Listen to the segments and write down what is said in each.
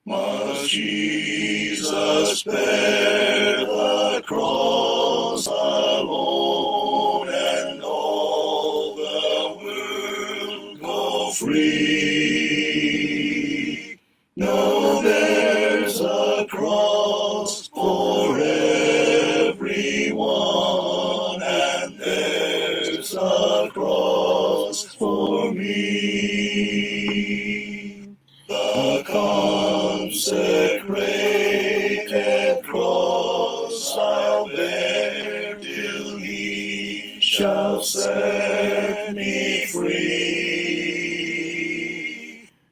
Must Jesus bear the cross alone, and all the world go free? No, there's a cross for everyone, and there's a cross for me. The consecrated cross I'll bear till He shall set me free,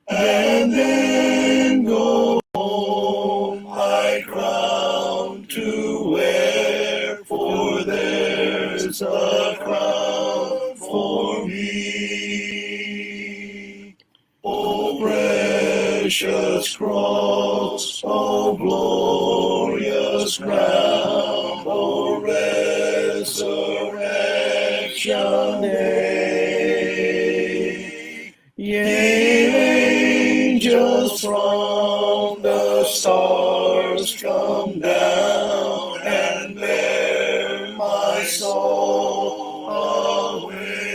and then go home my crown to wear, for there's a crown for me. O precious cross, O glorious crown, O resurrection day. Yea, angels from the stars come down and bear my soul away.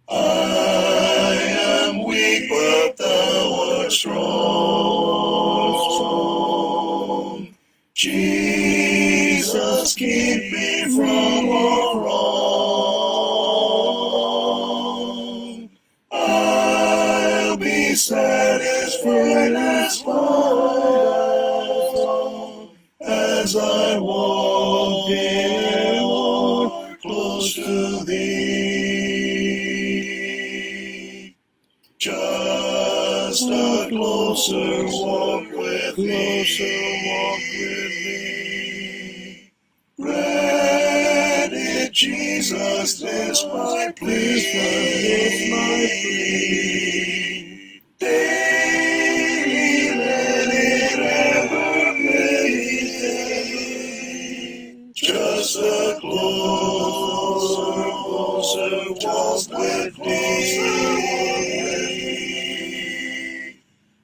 I am weak, but thou art strong. Jesus, keep me from all wrong. I'll be satisfied as I walk, dear Lord, close to Thee. Just a closer walk with Thee. Grant it, Jesus, this my plea. Daily let it ever be. Just a closer walk with Thee.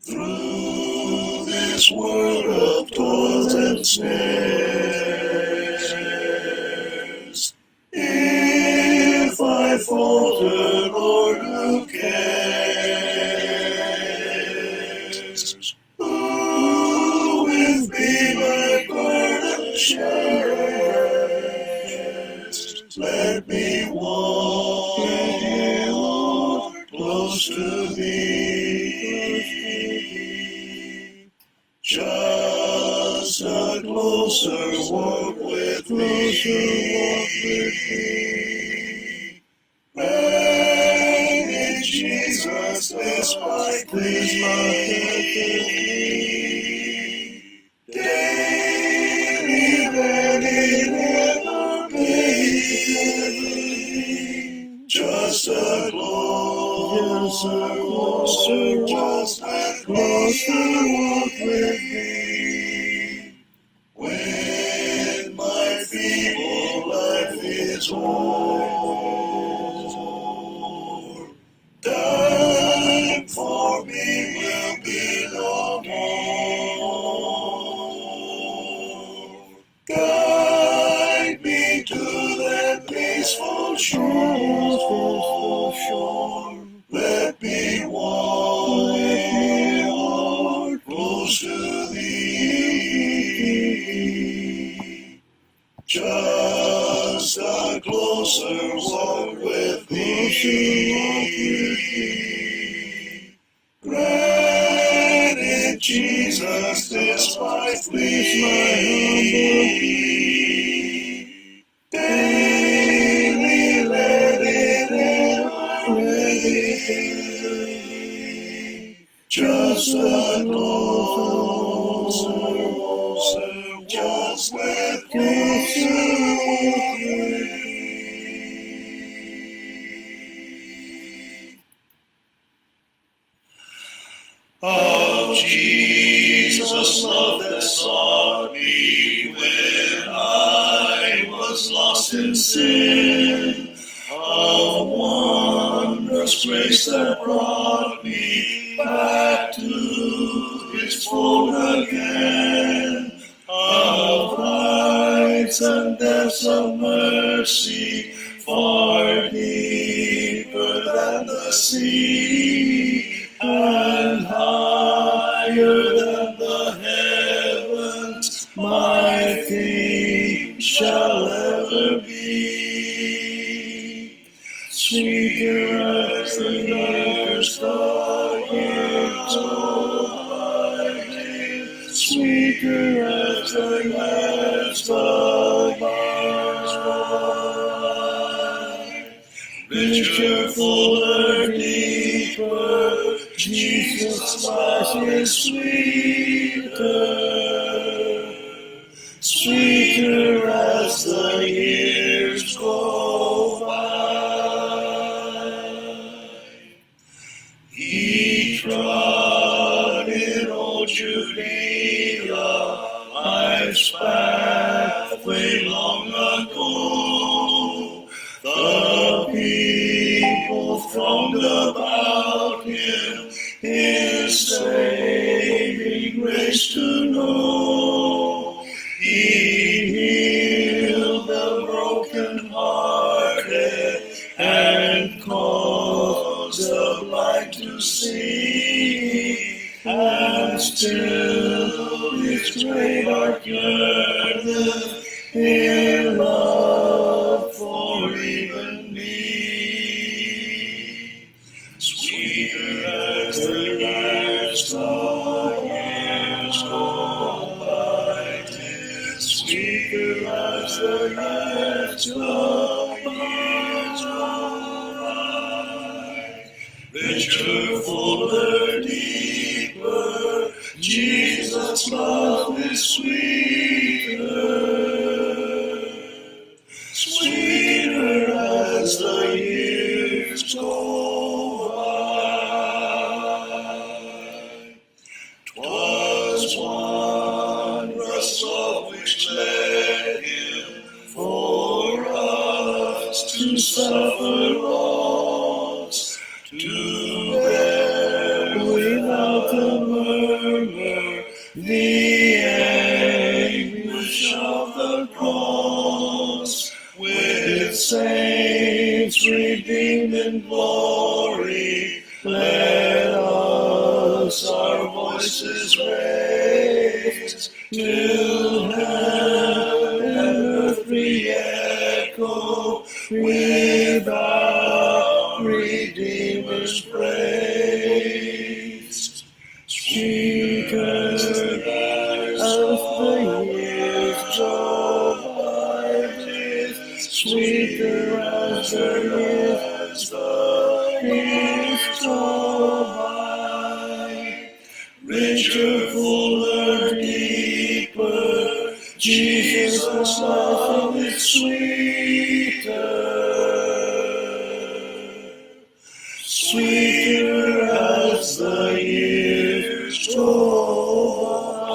Through this world of toils and snares, if I falter, Lord, who cares? Who with me my garden shares? Let me walk, dear Lord, close to Thee. Just a closer walk with Thee. Grant it, Jesus, this my plea. Daily let it ever be. Just a closer walk with Thee. When my feeble life is o'er, time for me will be no more. Guide me to that peaceful shore. Let me walk, Lord, close to Thee. Just a closer walk with Thee. Grant it, Jesus, this my plea. Daily let it ever be. Just a closer just with Of Jesus' love that sought me when I was lost in sin, of wondrous 'twas grace that brought me back to His fold again. Of heights and depths of mercy, far deeper than the sea, and higher than the heavens, my theme shall ever be. Sweeter as the years sweeter as the years richer, fuller, deeper, Jesus' life is sweeter. Sweeter as the years go by. He trod in old Judea, life's pathway long ago. The people thronged about Him, His saving grace to know. He healed the broken-hearted and caused the blind to see, and still His great heart yearneth in love for even me. Sweeter as the years go by, 'tis sweeter as the years go by. Richer, fuller, deeper, Jesus' love is sweeter. Sweeter as the years go by. 'Twas wondrous love which led Him for us to suffer loss, to bear without a murmur the anguish of the cross. With saints redeemed in glory, let us our voices raise, till heaven and earth re-echo with our Redeemer's praise. Sweeter as the years go by, sweeter as the years go by. Richer, fuller, deeper, Jesus' love is sweeter. Sweeter as the years go by.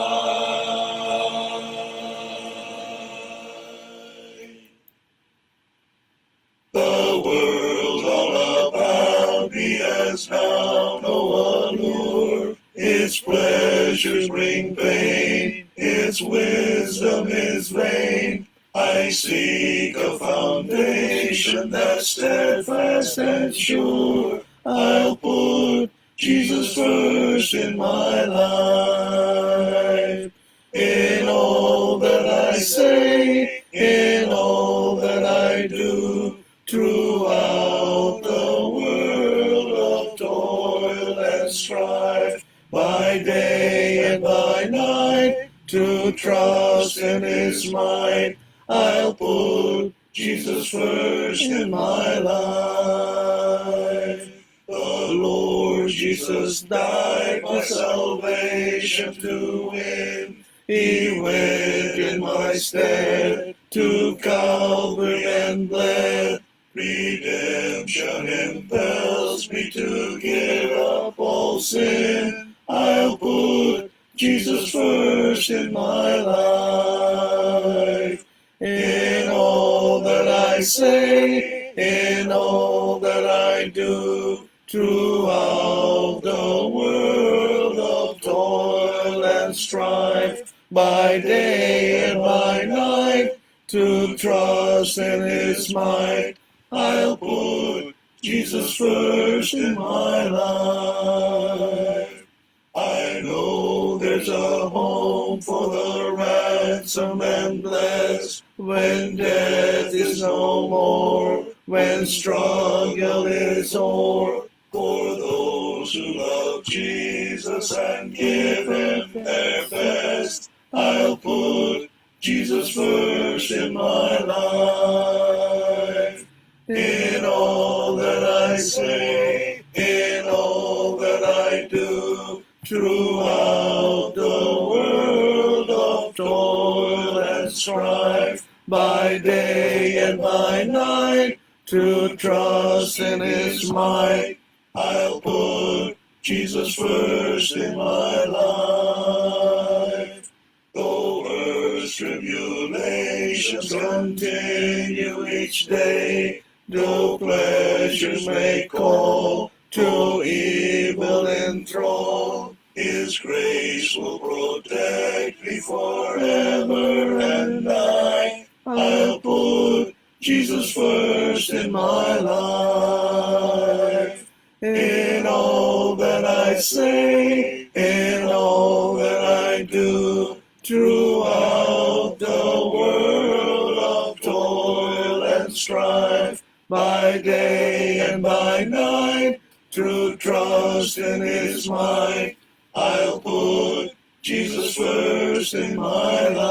The world all about me has now no allure. Its pleasures bring pain, its wisdom is vain. I seek a foundation that's steadfast and sure. I'll put Jesus first in my life. In all that I say, in all that I do, throughout the world of toil and strife, by day and by night, to trust in His might, I'll put Jesus first in my life. The Lord Jesus died my salvation to win. He went in my stead to Calvary and bled. Redemption impels me to give up all sin. I'll put Jesus first in my life. In all that I say, in all that I do. Throughout the world of toil and strife, by day and by night, to trust in His might, I'll put Jesus first in my life. I know there's a home for the ransomed and blessed, when death is no more, when struggle is o'er. For those who love Jesus and give Him their best, I'll put Jesus first in my life. In all that I say, in all that I do, throughout the world of toil and strife, by day and by night, to trust in His might, I'll put Jesus first in my life. Though earth's tribulations continue each day, though pleasures may call to evil enthrall, His grace will protect me forever and I. I'll put Jesus first in my life. In all that I say, in all that I do, throughout the world of toil and strife, by day and by night, to trust in His might, I'll put Jesus first in my life.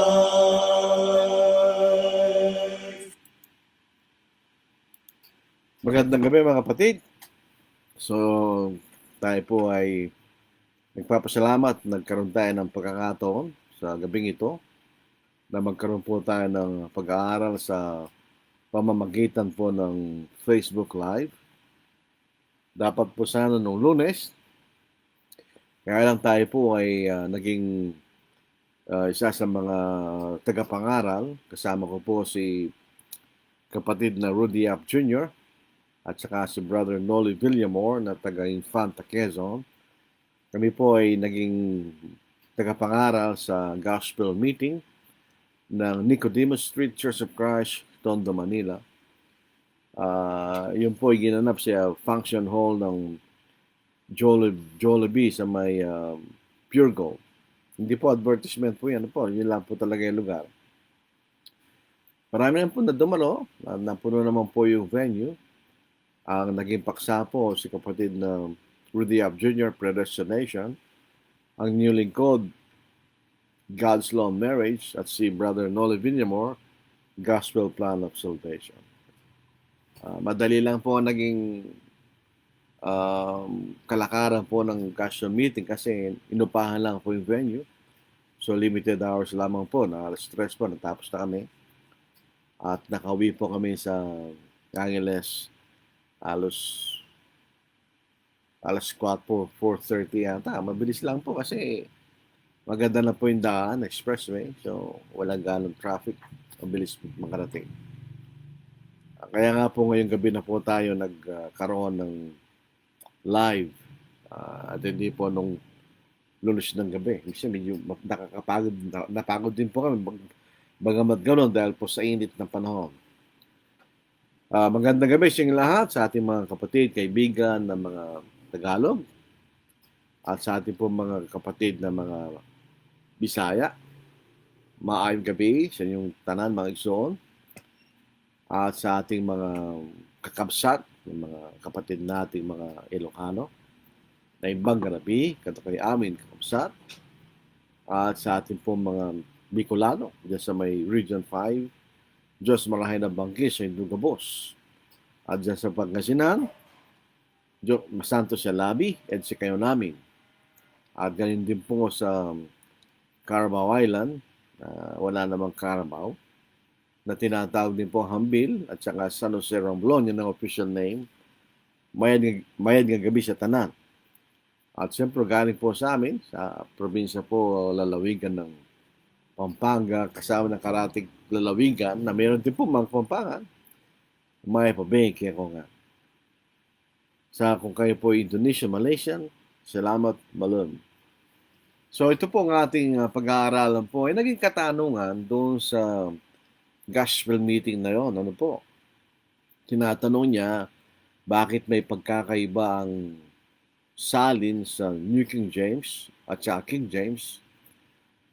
Magandang gabi mga kapatid. So, tayo po ay nagpapasalamat, nagkaroon tayo ng pagkakataon sa gabing ito na magkaroon po tayo ng pag-aaral sa pamamagitan po ng Facebook Live. Dapat po sana nung Lunes, kaya lang tayo po ay naging isa sa mga tagapangaral. Kasama ko po si kapatid na Rudy Yap Jr., at saka si Brother Noli Villamor na taga-Infanta Quezon. Kami po ay naging tagapangaral sa gospel meeting ng Nicodemus Street Church of Christ, Tondo, Manila. Yun po ay ginanap sa function hall ng Jollibee sa may Pure Gold. Hindi po advertisement po yan po. Yun lang po talaga yung lugar. Marami na po na dumalo. Napuno naman po yung venue. Ang naging paksa po si kapatid na Rudy Yap Jr., Predestination, ang new lingkod, God's Law Marriage, at si Brother Noli Villamor, Gospel Plan of Salvation. Madali lang po naging kalakaran po ng gospel meeting kasi inupahan lang po yung venue. So limited hours lamang po, na alas 3 po, natapos na kami. At nakauwi po kami sa Angeles alas 4:30 yata. Mabilis lang po kasi maganda na po yung daan, expressway. So, walang ganong traffic. Mabilis makarating. Kaya nga po ngayong gabi na po tayo nagkaroon ng live. At hindi po nung Lunes ng gabi. Kasi medyo nakakapagod. Napagod din po kami. Bagamat gano'n dahil po sa init ng panahon. Magandang gabi sa inyong lahat, sa ating mga kapatid, kaibigan na mga Tagalog, at sa ating po mga kapatid na mga Bisaya. Maayong gabi sa inyong tanan, mga igsoon, at sa ating mga kakabsat, mga kapatid nating mga Ilocano, na ibang gabi, kato kay amin kakabsat, at sa ating po mga Bicolano, dyan sa may Region 5, Diyos malahay na bangkis sa Indugabos. At dyan sa Pangasinan, Masanto siya Labi, at si kayo namin. At ganyan din po sa Carabao Island, wala namang Carabao, na tinatawag din po Hambil, at saka San Jose Romblon, yun ang official name. Mayad nga gabi sa tanan. At siyempre galing po sa amin, sa probinsya po lalawigan ng Pampanga, kasama ng karating lalawigan na mayroon din po mga Pampangan. May pabengke ko nga. Sa kung kayo po Indonesian, Malaysian, salamat malun. So ito po ang ating pag-aaralan po ay naging katanungan doon sa gospel meeting na yon. Ano po? Tinatanong niya bakit may pagkakaiba ang salin sa New King James at sa King James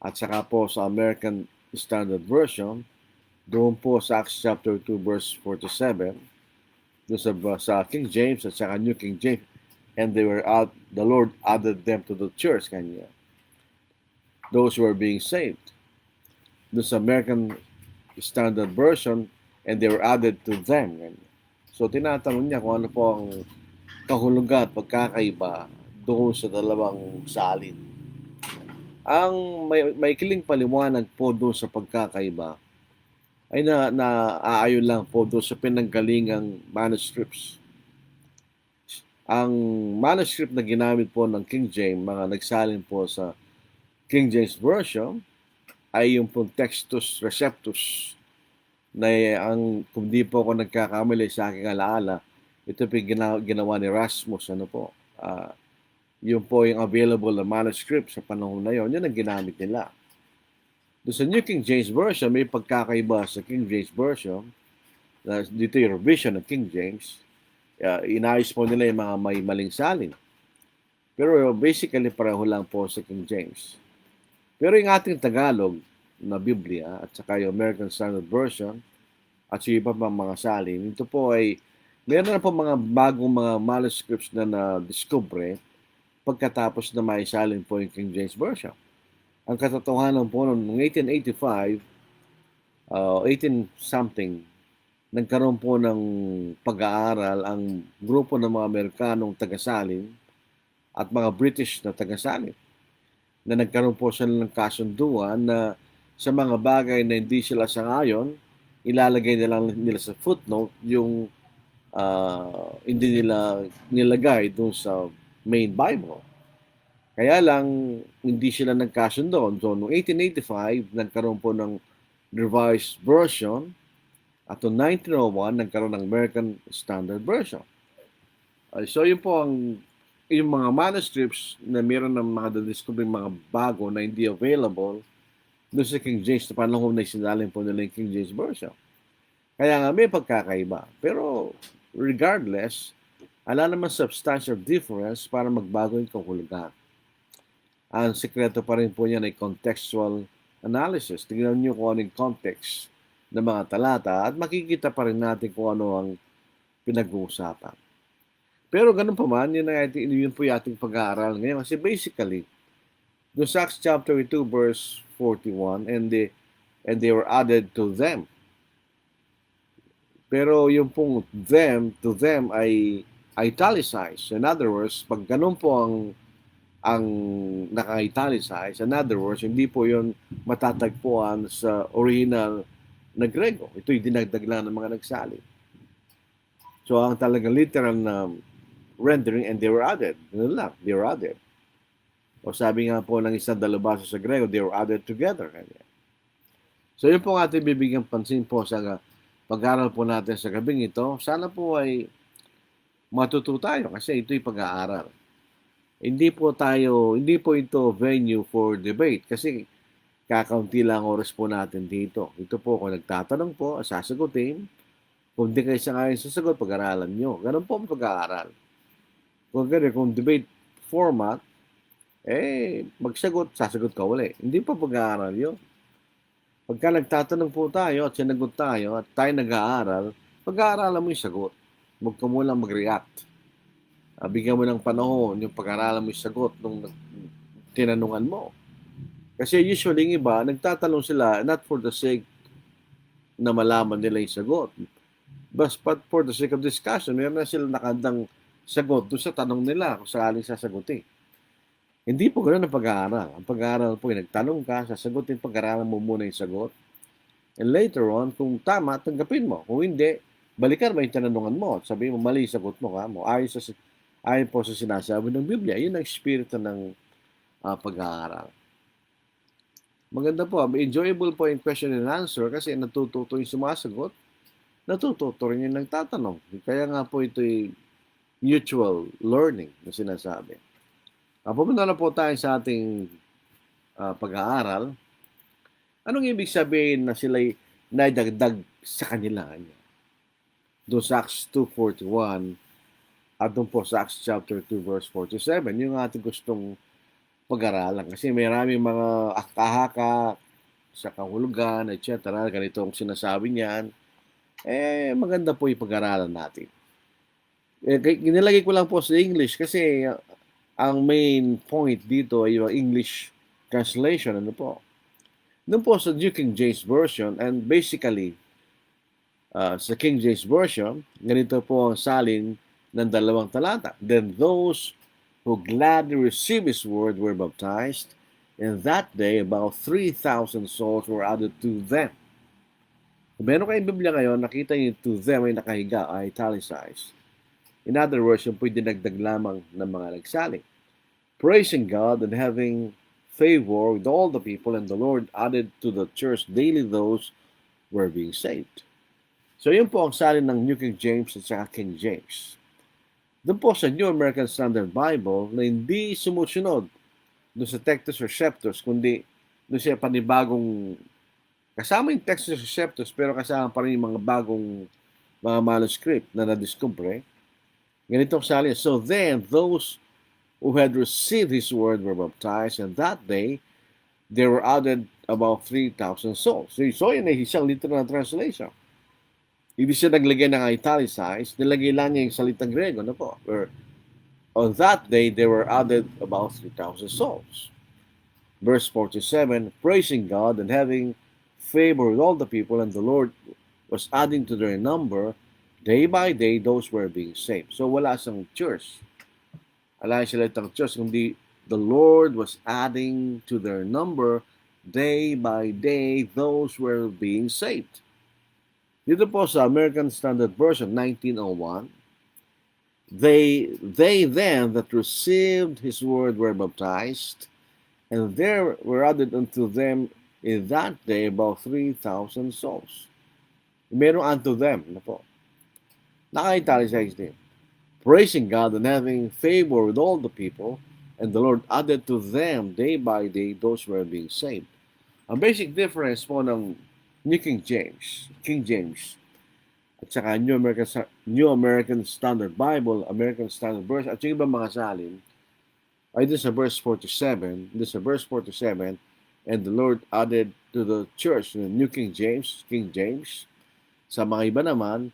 at saka po sa American Standard Version doon po sa Acts chapter 2 verse 47 doon sa King James at saka New King James, and the Lord added them to the church kanya, those who are being saved. Doon sa American Standard Version, and they were added to them kanya. So tinatanong niya kung ano po ang kahulugan, pagkakaiba doon sa dalawang salin. Ang may kiling paliwanag po doon sa pagkakaiba ay naaayon lang po doon sa pinanggalingang manuscripts. Ang manuscript na ginamit po ng King James, mga nagsalin po sa King James Version, ay yung pong Textus Receptus na kung di po ako nagkakamali sa aking alaala, ito po ginawa ni Erasmus, ano po. Yun po yung available na manuscript sa panahon na yun, yun ang ginamit nila. Doon sa New King James Version, may pagkakaiba sa King James Version. Dito yung revision ng King James. Inayos po nila yung mga may maling salin. Pero basically, pareho lang po sa King James. Pero yung ating Tagalog na Biblia at saka yung American Standard Version at yung iba pang mga salin, ito po ay meron na po mga bagong mga manuscripts na na-discover pagkatapos na maisalin po yung King James Version. Ang katotohanan po noong 1885, 18-something, nagkaroon po ng pag-aaral ang grupo ng mga Amerikanong tagasalin at mga British na tagasalin na nagkaroon po sila ng kasunduan na sa mga bagay na hindi sila sangayon, ilalagay nila sa footnote yung hindi nila nilagay doon sa main Bible. Kaya lang, hindi sila nagkasundo. So, noong 1885, nagkaroon po ng revised version. At noong 1901, nagkaroon ng American Standard Version. So, yun po yung mga manuscripts na meron ng mga discovering mga bago na hindi available doon sa King James na panahon na isinalin po nila yung King James Version. Kaya nga may pagkakaiba. Pero regardless, ala naman substantial difference para magbago yung kahulugan. Ang sekreto pa rin po niyan ay contextual analysis. Tingnan niyo kung ano yung context ng mga talata at makikita pa rin natin kung ano ang pinag-uusapan. Pero ganun pa man, yun po yung ating pag-aaral ngayon. Kasi basically, doon sa Acts chapter 2 verse 41, and they were added to them. Pero yung pong to them ay italicized. In other words, pag ganun po ang naka-italicize, in other words, hindi po yun matatagpuan sa original na Grego. Ito'y dinagdag lang ng mga nagsalin. So, ang talagang literal na rendering, and they were added. Ganun lang, they were added. O sabi nga po ng isang dalubhasa sa Grego, they were added together. So, yun po ang ating bibigyan pansin po sa pag-aaral po natin sa gabing ito. Sana po ay matuto tayo kasi ito'y pag-aaral. Hindi po ito venue for debate kasi kakaunti lang oras po natin dito. Ito po, kung nagtatanong po, sasagutin. Kung di kayo sangayon sasagot, pag-aralan nyo. Ganun po ang pag-aaral. Kung debate format, magsagot, sasagot ka uli. Hindi pa pag-aaral yun. Pagka nagtatanong po tayo at sinagot tayo at tayo nag-aaral, pag-aaralan mo yung sagot. Huwag ka muna mag-react. Bigyan mo ng panahon yung pag-aaralan mo yung sagot nung tinanungan mo. Kasi usually yung iba, nagtatanong sila not for the sake na malaman nila yung sagot. But for the sake of discussion, meron na sila nakandang sagot doon sa tanong nila kung sakaling sasagutin. Hindi po ganoon ang pag-aaral. Ang pag-aaral po ay nagtanong ka, sasagutin, pag-aaralan mo muna yung sagot. And later on, kung tama, tanggapin mo. Kung hindi, balikan mo yung tanungan mo. Sabihin mo, mali yung sagot mo. Ayon po sa sinasabi ng Biblia. Yun ang espiritu ng pag-aaral. Maganda po. Enjoyable po yung question and answer kasi natututo yung sumasagot. natututo rin yung nagtatanong. Kaya nga po ito'y mutual learning na sinasabi. Pumunta na po tayo sa ating pag-aaral. Anong ibig sabihin na sila'y naidagdag sa kanila? Doon sa Acts 2:41 at doon po sa Acts chapter 2 verse 47, yung ating gustong pag-aralan. Kasi may maraming mga akahaka sa kahulugan, etc. Ganito ang sinasabi niyan. Maganda po yung pag-aralan natin. Ginilagay ko lang po sa English kasi ang main point dito ay yung English translation. Ano po? Doon po sa New King James Version, and basically, sa King James Version, ganito po ang salin ng 2 talata. Then those who gladly received His word were baptized, and that day about 3,000 souls were added to them. Kung meron kayong Biblia ngayon, nakita niyo to them ay nakahiga, ay italicized. In other words, yung po'y dinagdag lamang ng mga nagsaling. Praising God and having favor with all the people, and the Lord added to the church daily those who were being saved. So yun po ang salin ng New King James at saka King James. Doon po sa New American Standard Bible na hindi sumusunod doon sa Textus Receptus, kundi doon siya panibagong, kasama yung Textus Receptus, pero kasama pa rin yung mga bagong mga manuscript na nadiscover. Ganitong salin. So then, those who had received His word were baptized, and that day, there were added about 3,000 souls. So yun ay isang literal translation. Hindi siya naglagay ng italicized, nilagay lang niya yung salitang Grego, ano po? Where on that day, there were added about 3,000 souls. Verse 47, praising God and having favor with all the people, and the Lord was adding to their number, day by day, those were being saved. So wala siyang church. Wala sila itang church, kundi the Lord was adding to their number, day by day, those were being saved. Dito po sa American Standard Version, 1901, they then that received His word were baptized, and there were added unto them in that day about 3,000 souls. Merong unto them, na po. Naka-italicized din. Praising God and having favor with all the people, and the Lord added to them day by day those who were being saved. Ang basic difference po ng New King James, at saka New American Standard Bible, American Standard Version, at yung ibang mga salin, ay doon sa verse 47, and the Lord added to the church, the New King James, sa mga iba naman,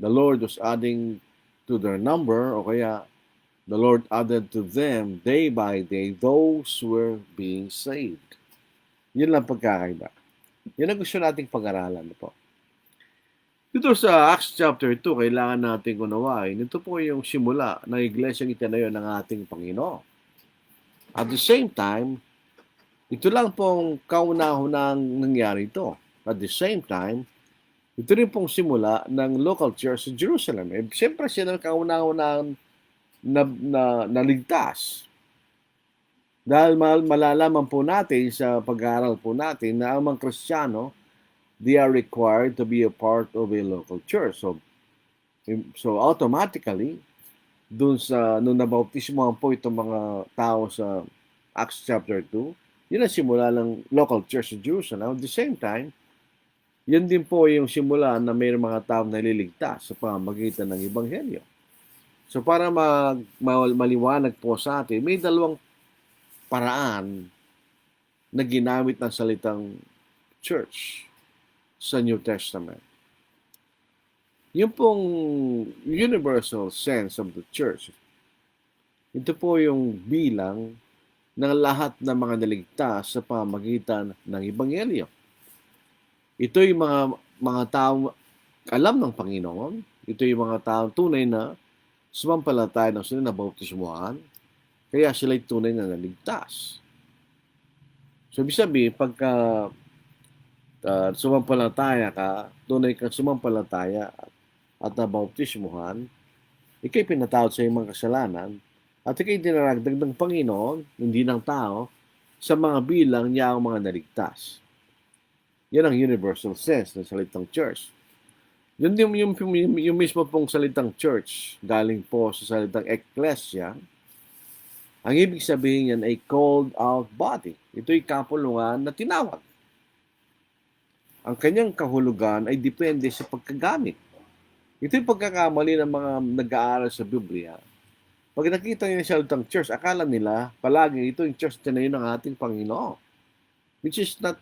the Lord was adding to their number, o kaya the Lord added to them day by day those who were being saved. Yun lang pagkakaiba. Yun ang gusto nating pag-aralan po. Dito sa Acts chapter 2, kailangan nating unawain, ito po yung simula ng iglesyang itinayo ng ating Panginoon. At the same time, ito lang pong kauna-unang nangyari ito. At the same time, ito rin pong simula ng local church sa Jerusalem. Siyempre sila ang kauna-unang naligtas. Dahil malalaman po natin sa pag-aaral po natin na ang mga Kristiyano, they are required to be a part of a local church. So automatically, dun sa nung nabautismo po itong mga tao sa Acts chapter 2, yun ang simula ng local church sa Jerusalem. At the same time, yun din po yung simula na may mga tao naliligtas sa pamamagitan ng Ebanghelyo. So para maliwanag po sa atin, may dalawang paraan na ginamit ng salitang church sa New Testament. Yung pong universal sense of the church, ito po yung bilang ng lahat ng mga naligtas sa pamamagitan ng Ebanghelyo. Ito yung mga taong alam ng Panginoon. Ito yung mga taong tunay na sumampalataya ng sila na bautismuhan. Kaya sila'y tunay na naligtas. So, ibig sabihin, pagka sumampalataya ka, tunay kang sumampalataya at nabautismuhan, ikay pinatawad sa iyong mga kasalanan, at ikay dinaragdag ng Panginoon, hindi ng tao, sa mga bilang niya ang mga naligtas. Yan ang universal sense ng salitang church. Yun yung mismo pong salitang church, galing po sa salitang ecclesia. Ang ibig sabihin yan ay called out body. Ito'y kapulungan na tinawag. Ang kanyang kahulugan ay depende sa pagkagamit. Ito'y pagkakamali ng mga nag-aaral sa Biblia. Pag nakita nila sa salitang church, akala nila palagi ito yung church na yun ng ating Panginoon. Which is not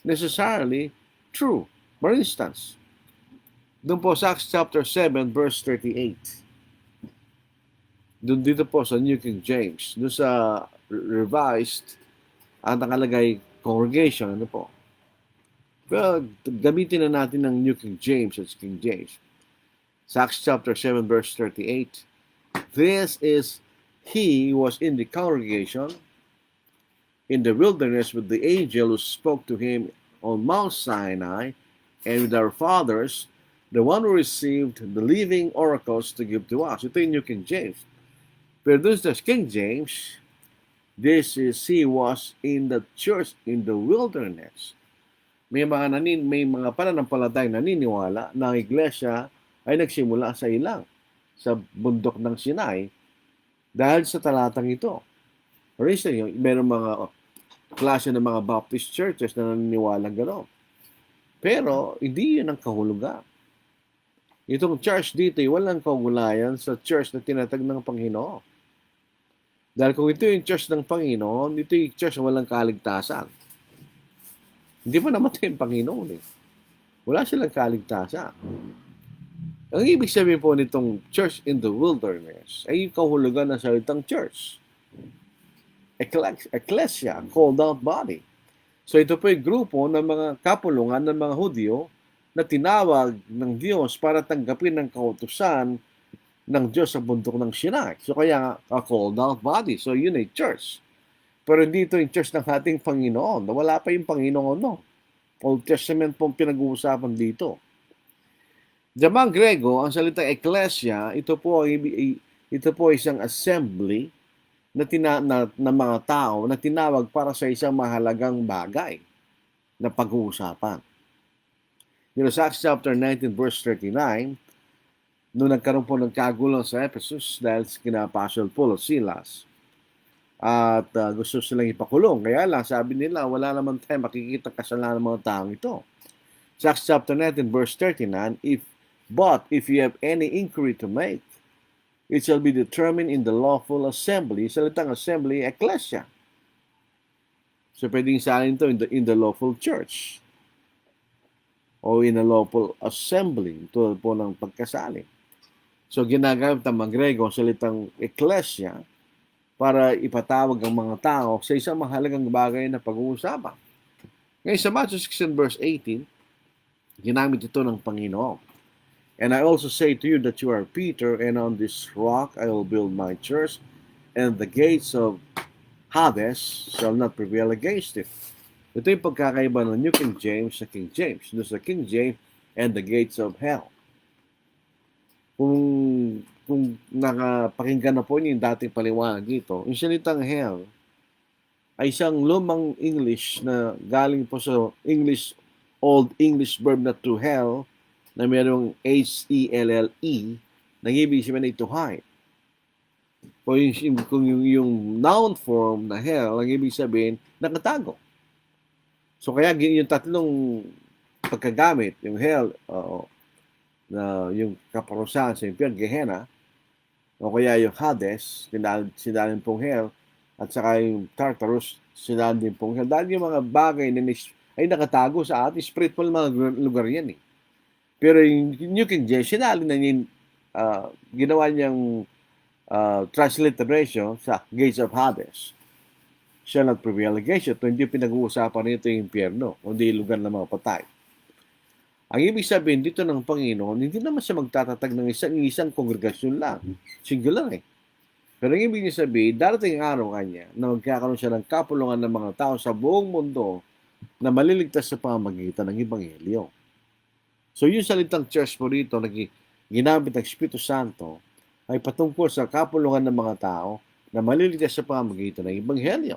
necessarily true. For instance, doon po sa Acts chapter 7 verse 38. Doon dito po sa New King James, doon sa Revised, ang nakalagay congregation, ano po. Pero gamitin na natin ng New King James at King James. Sa Acts chapter 7 verse 38, this is he who was in the congregation in the wilderness with the angel who spoke to him on Mount Sinai, and with our fathers, the one who received the living oracles to give to us. Ito yung New King James. Pero doon sa King James, this is he was in the church in the wilderness. May mga pananampalatayang naniniwala na ang iglesia ay nagsimula sa ilang, sa bundok ng Sinai, dahil sa talatang ito. For instance, mayroong mga klase ng mga Baptist churches na naniniwala gano'n. Pero, hindi yun ang kahulugan. Itong church dito ay walang kaugnayan sa church na tinatag ng Panginoon. Dahil kung ito yung church ng Panginoon, ito yung church na walang kaligtasan. Hindi pa namatay yung Panginoon eh. Wala silang kaligtasan. Ang ibig sabihin po nitong church in the wilderness ay yung kahulugan ng salitang church. Ecclesia, called out body. So ito po yung grupo ng mga kapulungan ng mga Hudyo na tinawag ng Diyos para tanggapin ang kautusan ng Diyos sa bundok ng Sinai. So kaya a called out body. So yun ay church. Pero dito yung church ng ating Panginoon. Wala pa yung Panginoon, no? Old Testament pong pinag-uusapan dito. Jamang Grego, ang salitang ecclesia, ito po isang assembly na mga tao na tinawag para sa isang mahalagang bagay na pag-uusapan. Sa Acts chapter 19 verse 39, noong nagkaroon po ng kagulang sa Ephesus dahil kina Apostle Paul at Silas, at gusto silang ipakulong. Kaya lang, sabi nila, wala naman tayo makikita kasalanan ng mga taong ito. Sa Acts chapter 19 verse 39, But if you have any inquiry to make, it shall be determined in the lawful assembly. Salitang assembly, ecclesia. So pwedeng salin ito in the lawful church. O in a lawful assembly. Tulad po ng pagkasali. So ginagamit ng mga Grego ang salitang ecclesia para ipatawag ang mga tao sa isang mahalagang bagay na pag-uusapan. Ngayon sa Matthew 16 verse 18, ginamit ito ng Panginoon. And I also say to you that you are Peter, and on this rock I will build my church, and the gates of Hades shall not prevail against it. Ito yung pagkakaiba ng New King James sa King James. Doon sa King James, and the gates of hell. Kung nakapakinggan na po niyo yung dating paliwanag dito, yung salitang hell ay isang lumang English na galing po sa Old English verb na to hell, na mayroong H-E-L-L-E, nang ibig sabihin na ito hide. O yung noun form na hell, ang ibig sabihin, nakatago. So kaya yung tatlong pagkagamit, yung hell, na yung kaparusahan sa impyerno, Gehenna, o kaya yung Hades, sinalin pong hell, at saka yung Tartarus, sinalin din pong hell. Dahil yung mga bagay na ay nakatago sa ating spiritual mga lugar yan eh. Pero yung New King James, sinali na yung ginawa niyang transliteration sa gates of Hades. Shall not prevail against it. Hindi pinag-uusapan nito yung impyerno, kundi lugar ng mga patay. Ang ibig sabihin dito ng Panginoon, hindi naman siya magtatatag ng isang kongregasyon lang. Singular eh. Pero ang ibig sabihin, darating araw kanya na magkakaroon siya ng kapulungan ng mga tao sa buong mundo na maliligtas sa pamamagitan ng Ebanghelyo. So yung salitang church po rito na ginamit ng Espiritu Santo ay patungkol sa kapulungan ng mga tao na maliligtas sa pamamagitan ng Ebanghelyo.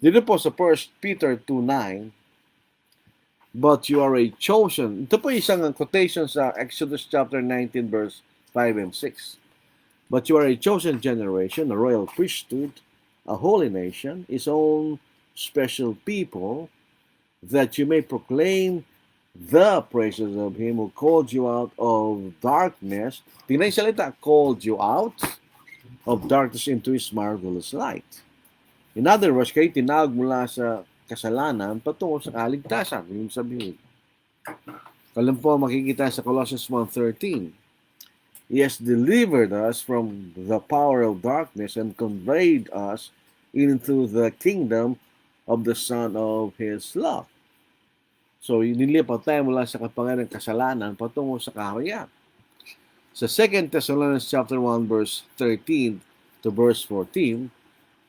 Dito po sa 1 Peter 2:9, but you are a chosen. Ito po isang quotation sa Exodus chapter 19 verse 5 and 6. But you are a chosen generation, a royal priesthood, a holy nation, his own special people, that you may proclaim the praises of him who called you out of darkness. Tingnan yung salita, called you out of darkness into his marvelous light. In other words, kayo tinawag mula sa kasalanan patungo sa kaligtasan. Yung sabihin. Kalam po makikita sa Colossians 1:13. He has delivered us from the power of darkness and conveyed us into the kingdom of the Son of His love. So, inilipat tayo mula sa kapangyarihan ng kasalanan patungo sa kaharian. Sa 2 Thessalonians chapter 1 verse 13 to verse 14,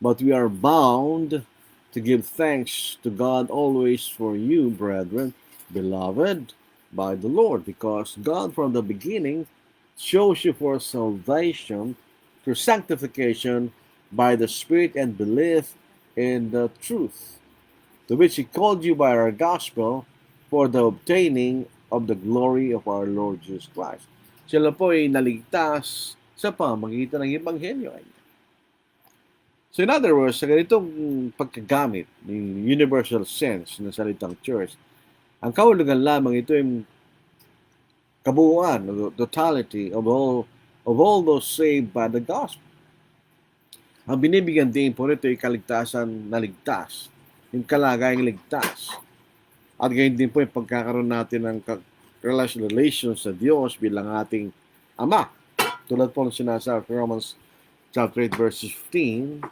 but we are bound to give thanks to God always for you, brethren, beloved by the Lord, because God from the beginning chose you for salvation through sanctification by the Spirit and belief in the truth, to which He called you by our gospel for the obtaining of the glory of our Lord Jesus Christ. Sila po ay naligtas sa pamamagitan ng Ebanghelyo. So in other words, sa ganitong pagkagamit ng universal sense ng salitang church, ang kahulugan lamang ito ay kabuuan, the totality of all those saved by the gospel. Ang binibigyan din po nito ay kaligtasan na ligtas, yung kalagayang ligtas. At gayon din po yung pagkakaroon natin ng relation sa Diyos bilang ating Ama. Tulad po ng sinasabi sa Romans chapter 8 verse 15,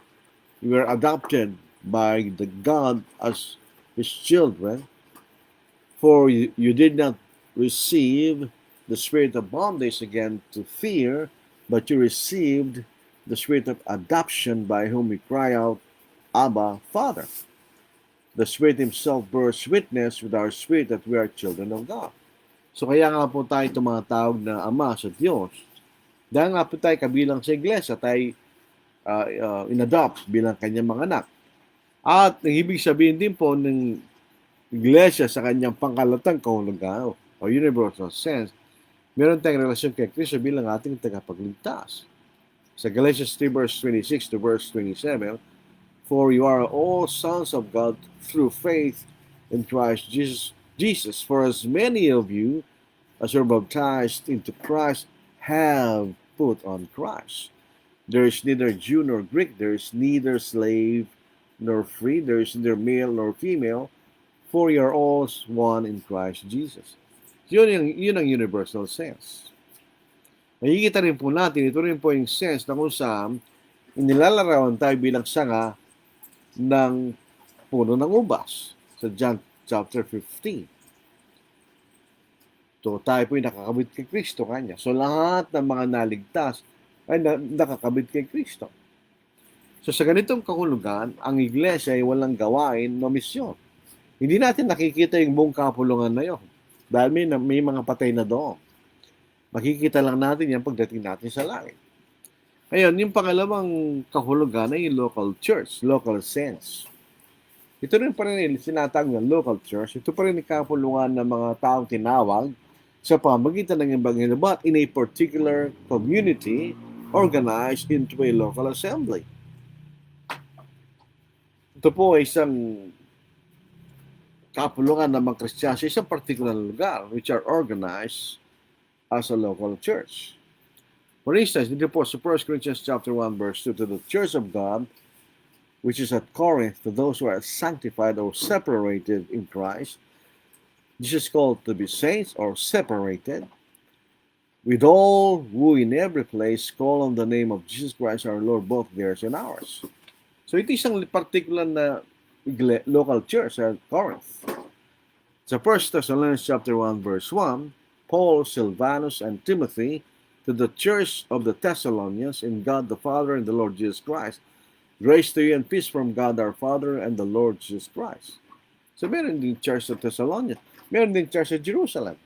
we were adopted by the God as His children, for you did not receive the spirit of bondage again to fear, but you received the spirit of adoption by whom we cry out, Abba, Father. The Spirit Himself bears witness with our spirit that we are children of God. So kaya nga po tayo tumatawag na Ama sa Diyos. Dahil nga po tayo kabilang sa iglesia, tayo inadopt bilang kanyang mga anak. At ang ibig sabihin din po ng iglesia sa kanyang pangkalatang kahulugan o universal sense, meron tayong relasyon kay Kristo bilang ating tagapagligtas. Sa Galatians 3 verse 26 to verse 27, for you are all sons of God through faith in Christ Jesus. For as many of you as are baptized into Christ have put on Christ. There is neither Jew nor Greek, there is neither slave nor free, there is neither male nor female, for you are all one in Christ Jesus. Yun ang universal sense. Nakikita rin po natin, ito rin po yung sense na kung saan inilalarawan tayo bilang sanga ng puno ng ubas sa John chapter 15. So tayo po yung nakakabit kay Kristo kanya. So lahat ng mga naligtas ay nakakabit kay Kristo. So sa ganitong kahulugan, ang iglesia ay walang gawain na misyon. Hindi natin nakikita yung buong kapulungan na yun. Dahil may mga patay na doon. Makikita lang natin yan pagdating natin sa langit. Ngayon, yung pangalawang kahulugan ay yung local church, local sense. Ito rin pa rin sinatawag ng local church. Ito pa rin yung kapulungan ng mga taong tinawag sa pamagitan ng Ebanghelyo, but in a particular community organized into a local assembly. Ito po ay isang kapulungan ng mga Kristiyano sa isang particular lugar which are organized as a local church. For instance, dito po sa 1 Corinthians chapter 1 verse 2, to the church of God which is at Corinth, to those who are sanctified or separated in Christ. This is called to be saints or separated, with all who in every place call on the name of Jesus Christ our Lord, both theirs and ours. So ito isang particular na local church at Corinth. Sa 1 Thessalonians chapter 1 verse 1, Paul, Silvanus, and Timothy, to the church of the Thessalonians in God the Father and the Lord Jesus Christ, grace to you and peace from God our Father and the Lord Jesus Christ. So meron din church sa Thessalonians. Meron din church sa Jerusalem.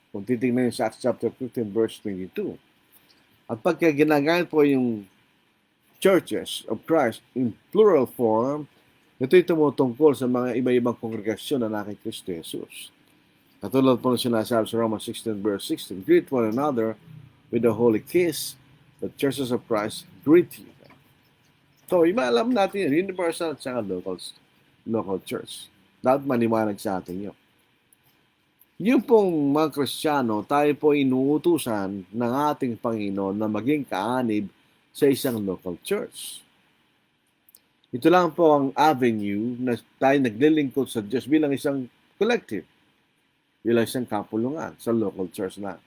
Kung titignan sa Acts chapter 15 verse 22. At pagka ginagamit po yung churches of Christ in plural form, ito'y tumutungkol sa mga iba-ibang kongregasyon na nakay Kristo Jesus. Katulad po ng sinasabi sa Romans 16 verse 16, greet one another with a holy kiss. The churches of Christ greet you. So, iba alam natin yun, universal at saka local church. Dapat maliwanag sa atin yun. Yung pong mga Kristiyano, tayo po inuutusan ng ating Panginoon na maging kaanib sa isang local church. Ito lang po ang avenue na tayo naglilingkod sa Diyos bilang isang collective, bilang isang kapulungan sa local church na.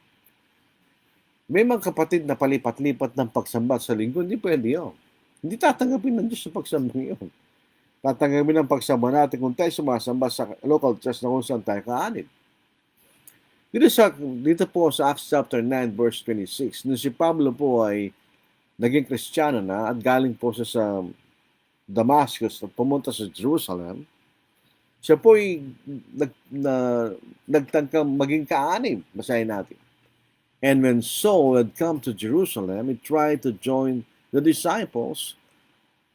May mga kapatid na palipat-lipat ng pagsamba sa linggo, hindi pwede yun. Hindi tatanggapin ng Diyos sa pagsamba yun. Tatanggapin ng pagsamba natin kung tayo sumasamba sa local church na kung saan tayo kaanib. Dito po sa Acts chapter 9 verse 26, nung si Pablo po ay naging Kristiyano na at galing po siya sa Damascus at pumunta sa Jerusalem, siya po ay nagtangkang maging kaanib, basahin natin. And when Saul had come to Jerusalem, he tried to join the disciples,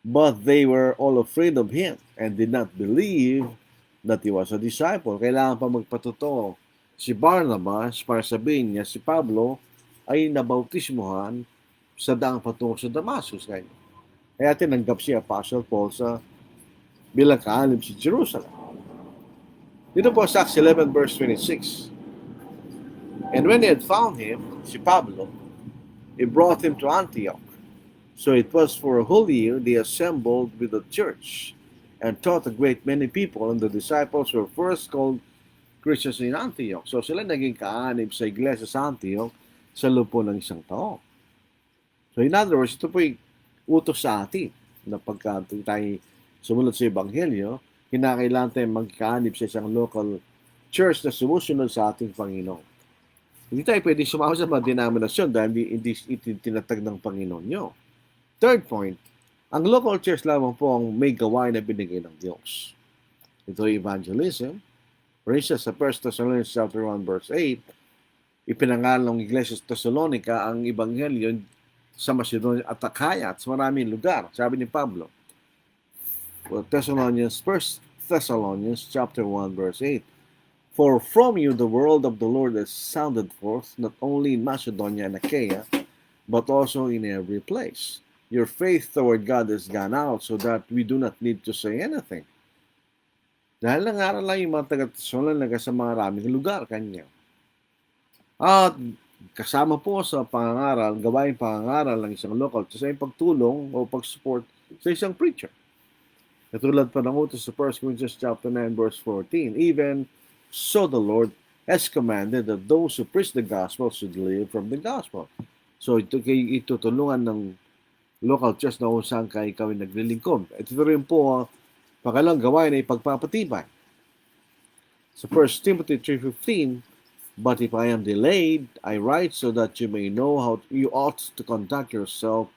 but they were all afraid of him and did not believe that he was a disciple. Kailangan pa magpatotoo si Barnabas para sabihin niya si Pablo ay nabautismuhan sa daang patungo sa Damascus. Kaya tinanggap si Apostle Paul sa bilang kaanib si Jerusalem. Dito po sa Acts 11 verse 26. And when they had found him, si Pablo, he brought him to Antioch. So it was for a whole year they assembled with the church and taught a great many people, and the disciples were first called Christians in Antioch. So sila naging kaanib sa iglesia sa Antioch sa loob po ng isang taon. So in other words, ito po yung utos sa atin na pagka tayo sumunod sa Ebanghelyo, kinakailangan tayo magkaanib sa isang local church na sumusunod sa ating Panginoon. Hindi tayo pwede sumama sa mga denominasyon dahil hindi tinatag ng Panginoon nyo. Third point, ang local church lamang po ang may gawain na binigay ng Diyos. Ito ay evangelism. For instance, sa 1 Thessalonians chapter 1 verse 8, ipinangalan ng Iglesia sa Thessalonica ang Ebanghelyo sa Macedonia at Achaia at sa maraming lugar. Sabi ni Pablo, 1 Thessalonians chapter 1 verse 8, for from you the word of the Lord is sounded forth, not only in Macedonia and Achaia, but also in every place. Your faith toward God has gone out so that we do not need to say anything. Dahil nangaral lang yung mga taga-Thessalonica sa mga maraming lugar kanya. At kasama po sa pangangaral, gawain pangangaral ng isang local sa isang pagtulong o pag-support sa isang preacher. Katulad pa ng utos sa 1 Corinthians chapter 9 verse 14, even so the Lord has commanded that those who preach the gospel should live from the gospel. So ito tulungan ng local church na kung saan kayo kami naglilingkod. Ito rin po pakalang gawain ay pagpapatibay. Sa 1 Timothy 3:15, but if I am delayed, I write so that you may know how you ought to conduct yourself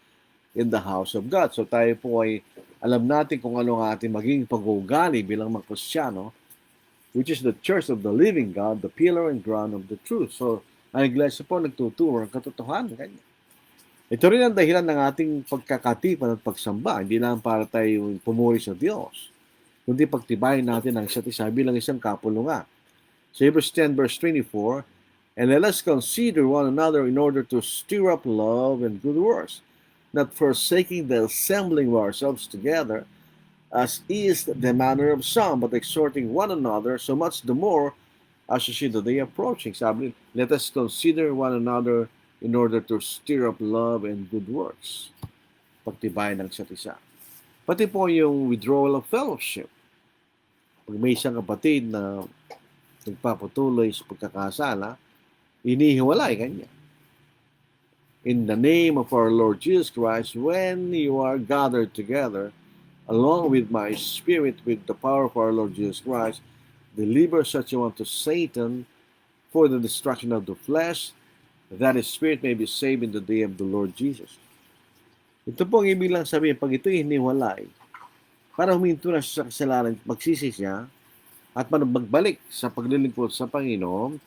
in the house of God. So tayo po ay alam natin kung ano ang ating maging pag-uugali bilang mga Kristiyano, which is the church of the living God, the pillar and ground of the truth. So, ang iglesia po nagtuturo ng katotohanan. Kanya. Ito rin ang dahilan ng ating pagkakatipan at pagsamba. Hindi lang para tayo pumuri sa Diyos, kundi pagtibayin natin ang isa't isa bilang isang kapulungan. Sa Hebrews 10 verse 24, and let us consider one another in order to stir up love and good works, not forsaking the assembling of ourselves together, as is the manner of some, but exhorting one another, so much the more as you see the day approaching. Sabi, let us consider one another in order to stir up love and good works. Pagtibayan ng isa't isa. Pati po yung withdrawal of fellowship. Pag may isang kapatid na nagpapatuloy sa pagkakasala, inihiwalay kanya. In the name of our Lord Jesus Christ, when you are gathered together, along with my spirit, with the power of our Lord Jesus Christ, deliver such a one to Satan for the destruction of the flesh, that his spirit may be saved in the day of the Lord Jesus. Ito po ang ibig lang sabihin, pag ito'y hiniwalay, para huminto na siya sa kasalanan, magsisi siya, at magbalik sa paglilingkod sa Panginoon,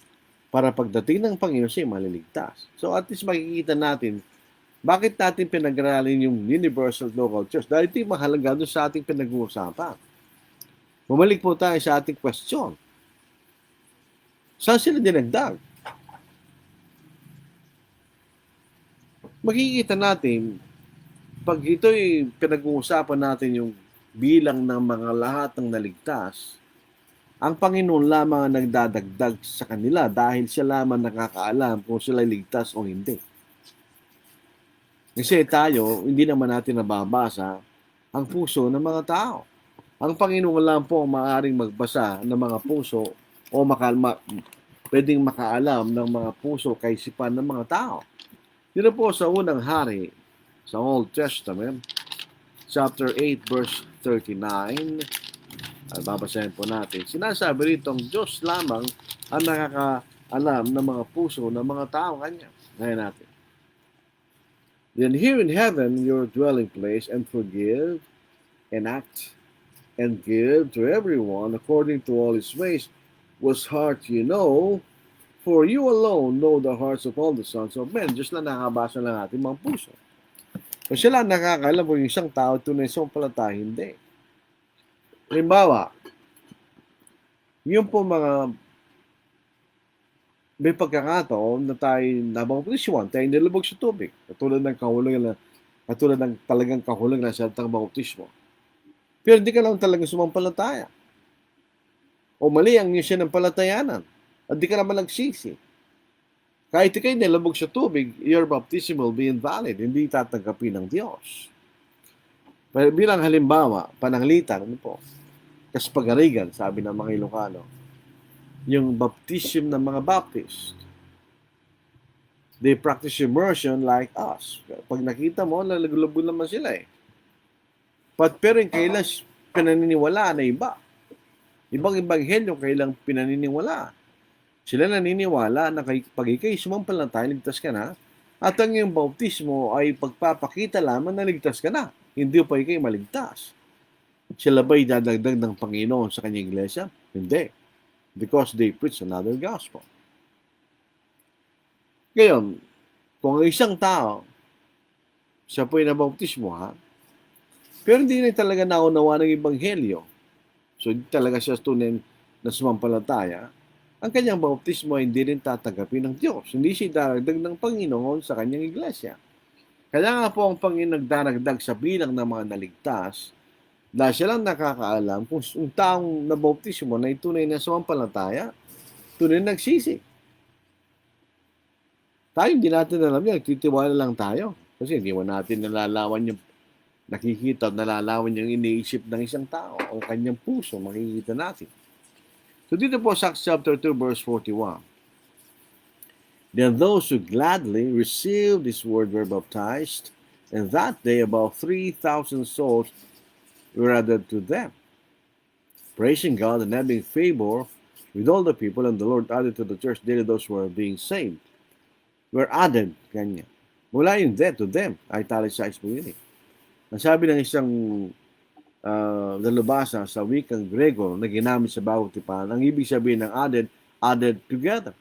para pagdating ng Panginoon siya maliligtas. So at least makikita natin, bakit natin pinag-aralin yung Universal Local Church? Dahil ito'y mahalaga doon sa ating pinag-uusapan. Bumalik po tayo sa ating question. Saan sila dinagdag? Makikita natin, pag ito'y pinag-uusapan natin yung bilang ng mga lahat ng naligtas, ang Panginoon lamang ang nagdadagdag sa kanila dahil siya lamang nakakaalam kung sila ligtas o hindi. Kasi tayo, hindi naman natin nababasa ang puso ng mga tao. Ang Panginoon lang po ang maaaring magbasa ng mga puso o pwedeng makaalam ng mga puso kaisipan ng mga tao. Dito po sa unang hari, sa Old Testament, chapter 8, verse 39, babasahin po natin. Sinasabi rito, ang Diyos lamang ang nakakaalam ng mga puso ng mga tao kanya. Ngayon natin. Then here in heaven, your dwelling place, and forgive, and act, and give to everyone according to all his ways, whose heart you know, for you alone know the hearts of all the sons of men. Diyos lang nakabasa ng ating mga puso. Kasi sila nakakaalam kung yung isang tao tunay sa palataya, hindi. Halimbawa, yung po mga may pagkakataon na tayo nabautisyon, tayo nilubog sa tubig. Katulad ng talagang kahulugan ng salitang bautismo. Pero hindi ka lang talagang sumampalataya. O mali ang siya ng palatayanan. At di ka naman nagsisi. Kahit ikay nilubog sa tubig, your baptism will be invalid. Hindi tatanggapin ng Diyos. Pero bilang halimbawa, pananglitan, ano po? Kaspagarigan, sabi ng mga Ilocano, yung baptism ng mga Baptist. They practice immersion like us. Pag nakita mo, lalagulabo naman sila eh. Pero yung kailan pinaniniwala na iba. Ibang ebanghelyo kailang pinaniniwala. Sila naniniwala na pag ikay sumampalataya, ligtas ka na. At ang iyong bautismo ay pagpapakita lamang na ligtas ka na. Hindi pa ikay maligtas. Sila ba'y dadagdag ng Panginoon sa kanyang iglesia? Hindi. Because they preach another gospel. Ngayon, kung ang isang tao, siya po'y nabautismo, pero hindi na talaga naunawa ng ebanghelyo. So, hindi talaga siya tunay na sumampalataya. Ang kanyang bautismo ay hindi rin tatanggapin ng Diyos. Hindi siya daragdag ng Panginoon sa kanyang iglesia. Kaya nga po ang Panginoon nagdaragdag sa bilang ng mga naligtas dahil siya lang nakakaalam kung ang taong nabautismo na tunay na sumampalataya, tunay na nagsisi. Tayo hindi natin alam yan, titiwala lang tayo. Kasi hindi mo natin nalalaman yung nakikita at nalalaman yung iniisip ng isang tao o kanyang puso, makikita natin. So dito po sa Acts chapter 2 verse 41. Then those who gladly received this word were baptized, and that day about 3,000 souls were added to them, praising God and having favor with all the people, and the Lord added to the church daily those who were being saved. Were added, kanya. Mula yung that to them, italicized po yun eh. Ang sabi ng isang dalubhasa sa wikang Grego na ginamit sa bawat tipan, ang ibig sabihin ng added together.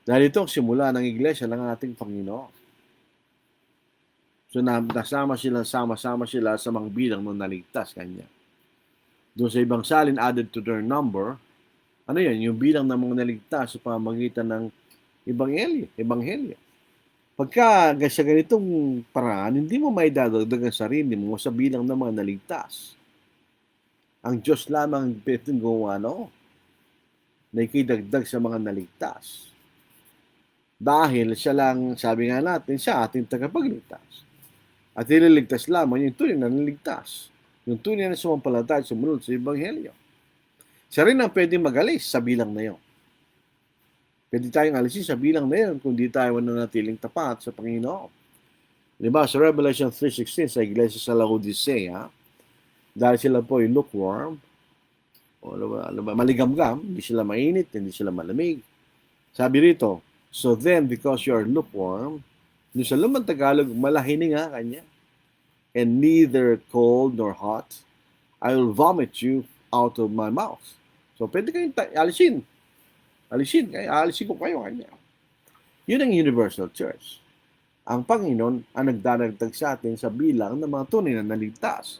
Dahil ito ang simula ng iglesia ng ating Panginoon. So, sama-sama sila sa mga bilang ng naligtas kanya. Doon sa ibang salin, added to their number, ano yan? Yung bilang ng mga naligtas sa pamamagitan ng ebanghelyo. Pagka sa ganitong paraan, hindi mo may dadagdag ang sarili mo sa bilang ng mga naligtas. Ang Diyos lamang pwedeng gumawa na ikidagdag sa mga naligtas. Dahil siya lang, sabi nga natin, siya ating tagapagligtas. At ililigtas lamang yung tunay na naligtas. Yung tunay na sumampalataya sumunod sa ebanghelyo. Siya rin ang pwedeng magalis sa bilang na yun. Pwede tayong alisin sa bilang na yun kung di tayo nanatiling tapat sa Panginoon. Diba, sa Revelation 3:16 sa iglesia sa Laodicea, dahil sila po ay lukewarm, maligamgam, hindi sila mainit, hindi sila malamig. Sabi rito, so then, because you are lukewarm, yung sa lumang Tagalog, malahining kanya, and neither cold nor hot, I will vomit you out of my mouth. So, pwede kayong alisin. Alisin ko kayo kanya. Yun ang Universal Church. Ang Panginoon ang nagdaragdag sa atin sa bilang ng mga tunay na naligtas.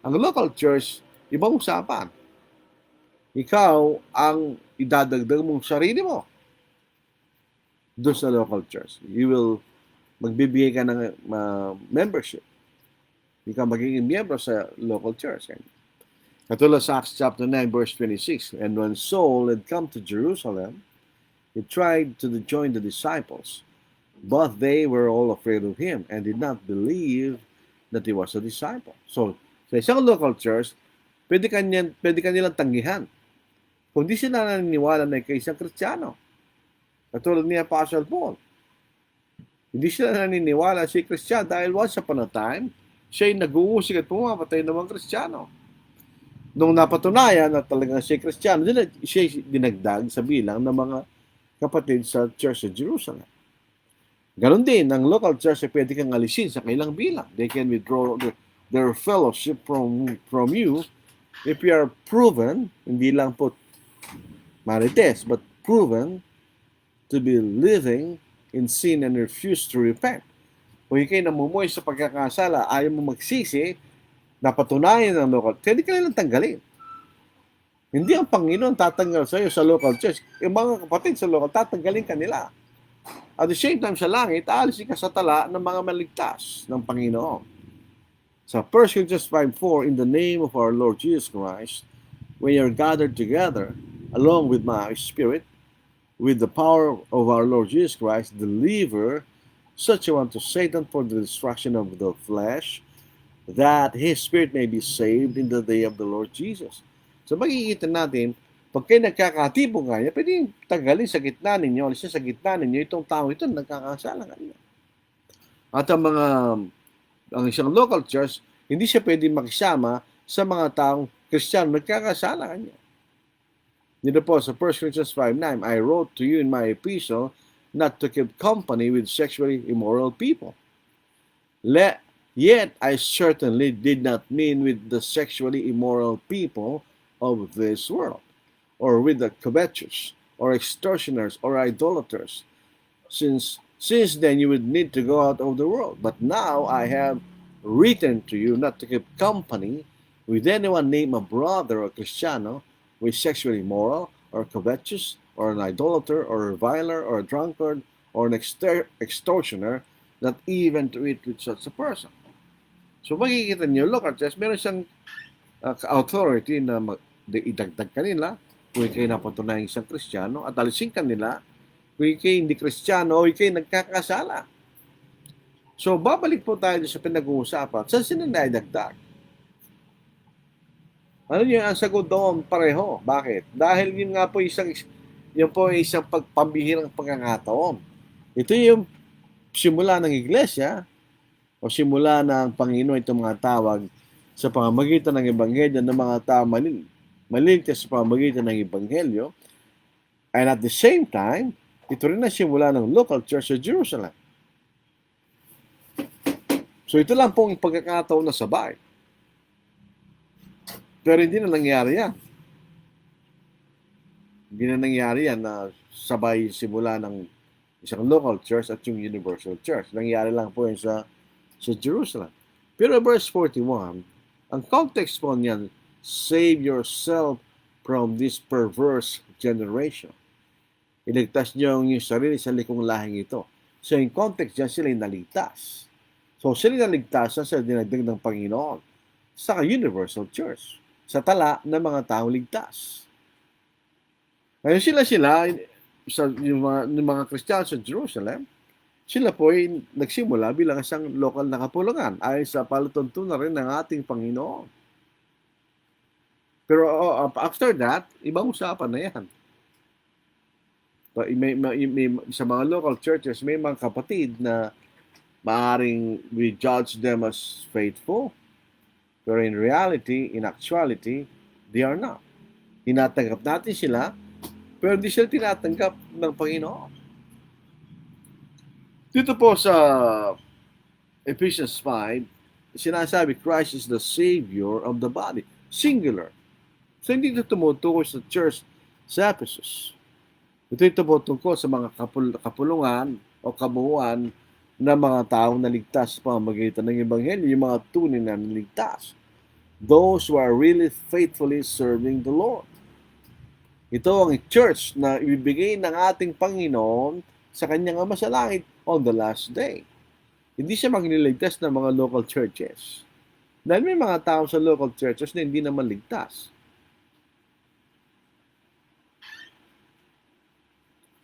Ang local church, ibang usapan. ikaw ang idadagdag mong sarili mo doon sa local church. You will magbibigay ka ng membership. Ikaw magiging miyembro sa local church. Katulad sa Acts chapter 9, verse 26, and when Saul had come to Jerusalem, he tried to join the disciples, but they were all afraid of him and did not believe that he was a disciple. So, sa isang local church, pwede ka nilang tanggihan. Kung di sila naniniwala na ikaw isang Kristiyano, katulad ni Apostle Paul, hindi sila naniniwala si Kristiyano dahil once upon a time, siya'y nag-uusig at pumapatay ng mga Kristiyano. Nung napatunayan na talagang siya Kristiyano, siya dinagdag sa bilang ng mga kapatid sa Church of Jerusalem. Ganon din, ang local church ay pwede kang alisin sa kailang bilang. They can withdraw their fellowship from you if you are proven, hindi lang po marites, but proven to be living in sin and refuse to repent. Kung ikay namumuhay sa pagkakasala, ayaw mo magsisi, napatunayan ng local, pwede ka nilang tanggalin. Hindi ang Panginoon tatanggal sa iyo sa local church. Yung mga kapatid sa local, tatanggalin ka nila. At the same time, sa langit, aalisin ka sa tala ng mga maligtas ng Panginoon. Sa 1 Corinthians 5:4, in the name of our Lord Jesus Christ, we are gathered together, along with my spirit, with the power of our Lord Jesus Christ, deliver such a one to Satan for the destruction of the flesh, that his spirit may be saved in the day of the Lord Jesus. So makikita natin, pag kayo nagkakatipong nga niya, pwede tanggalin sa gitna ninyo, alisin sa gitna ninyo, itong tao ito nagkakasala kanina. At ang isang local church, hindi siya pwede makisama sa mga taong Kristiyano nagkakasala kanya. Dito po sa 1 Corinthians 5:9, I wrote to you in my epistle not to keep company with sexually immoral people. Yet I certainly did not mean with the sexually immoral people of this world, or with the covetous, or extortioners, or idolaters. Since then you would need to go out of the world. But now I have written to you not to keep company with anyone named a brother or Cristiano who is sexually immoral, or covetous, or an idolater, or a reviler, or a drunkard, or an extortioner, not even to eat with such a person. So makikita niyo, look at this, meron siyang authority na idagdag kanila kung ikay napatunayang isang Kristiyano at alisin kanila kung ikay hindi Kristiyano o ikay nagkakasala. So babalik po tayo sa pinag-uusapan. Saan sila naidagdag? Ano yung ang sagot doon? Pareho. Bakit? Dahil yun nga po isang pambihirang pagkakataon. Ito yung simula ng iglesia o simula ng Panginoon itong mga tawag sa pamamagitan ng Ebanghelyo ng mga tao maligtas sa pamamagitan ng Ebanghelyo. And at the same time, ito rin na simula ng local church sa Jerusalem. So ito lang pong pagkakataon na sabay. Pero hindi na nangyari yan. Hindi na nangyari yan na sabay simula ng isang local church at yung universal church. Nangyari lang po yan sa Jerusalem. Pero verse 41, ang context po niyan, save yourself from this perverse generation. Iligtas niyo yung sarili sa likong lahing ito. So in context dyan, sila yung naligtas. So sila yung naligtas sa dinagdag ng Panginoon sa universal church, sa tala ng mga taong ligtas. Ngayon yung mga Kristiyano sa Jerusalem, sila po ay nagsimula bilang isang lokal na kapulungan ayon sa palatuntunan rin ng ating Panginoon. Pero after that, ibang usapan na yan. Sa mga local churches, may mga kapatid na maaaring we judge them as faithful. Pero in reality, in actuality, they are not. Tinatanggap natin sila, pero hindi sila tinatanggap ng Panginoon. Dito po sa Ephesians 5, sinasabi, Christ is the Savior of the body. Singular. So hindi ito tumutukoy sa church sa Ephesus. Ito tumutukoy sa mga kapulungan o kabuuan na mga taong naligtas sa pamamagitan ng Ebanghelyo, yung mga tunay na naligtas. Those who are really faithfully serving the Lord. Ito ang church na ibibigay ng ating Panginoon sa kanyang Ama sa langit on the last day. Hindi siya magliligtas ng mga local churches. Dahil may mga tao sa local churches na hindi naman ligtas.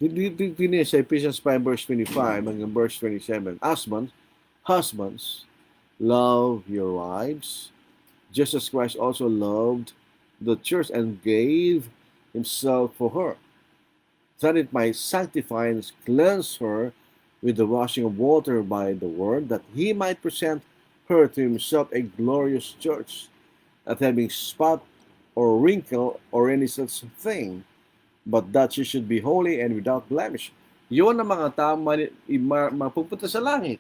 Dito sa Ephesians 5 verse 25 hanggang verse 27, Husbands, love your wives, just as Christ also loved the church and gave himself for her, that it might sanctify and cleanse her with the washing of water by the word, that he might present her to himself a glorious church, not having spot or wrinkle or any such thing, but that she should be holy and without blemish. Yun ang mga tao mapupunta sa langit.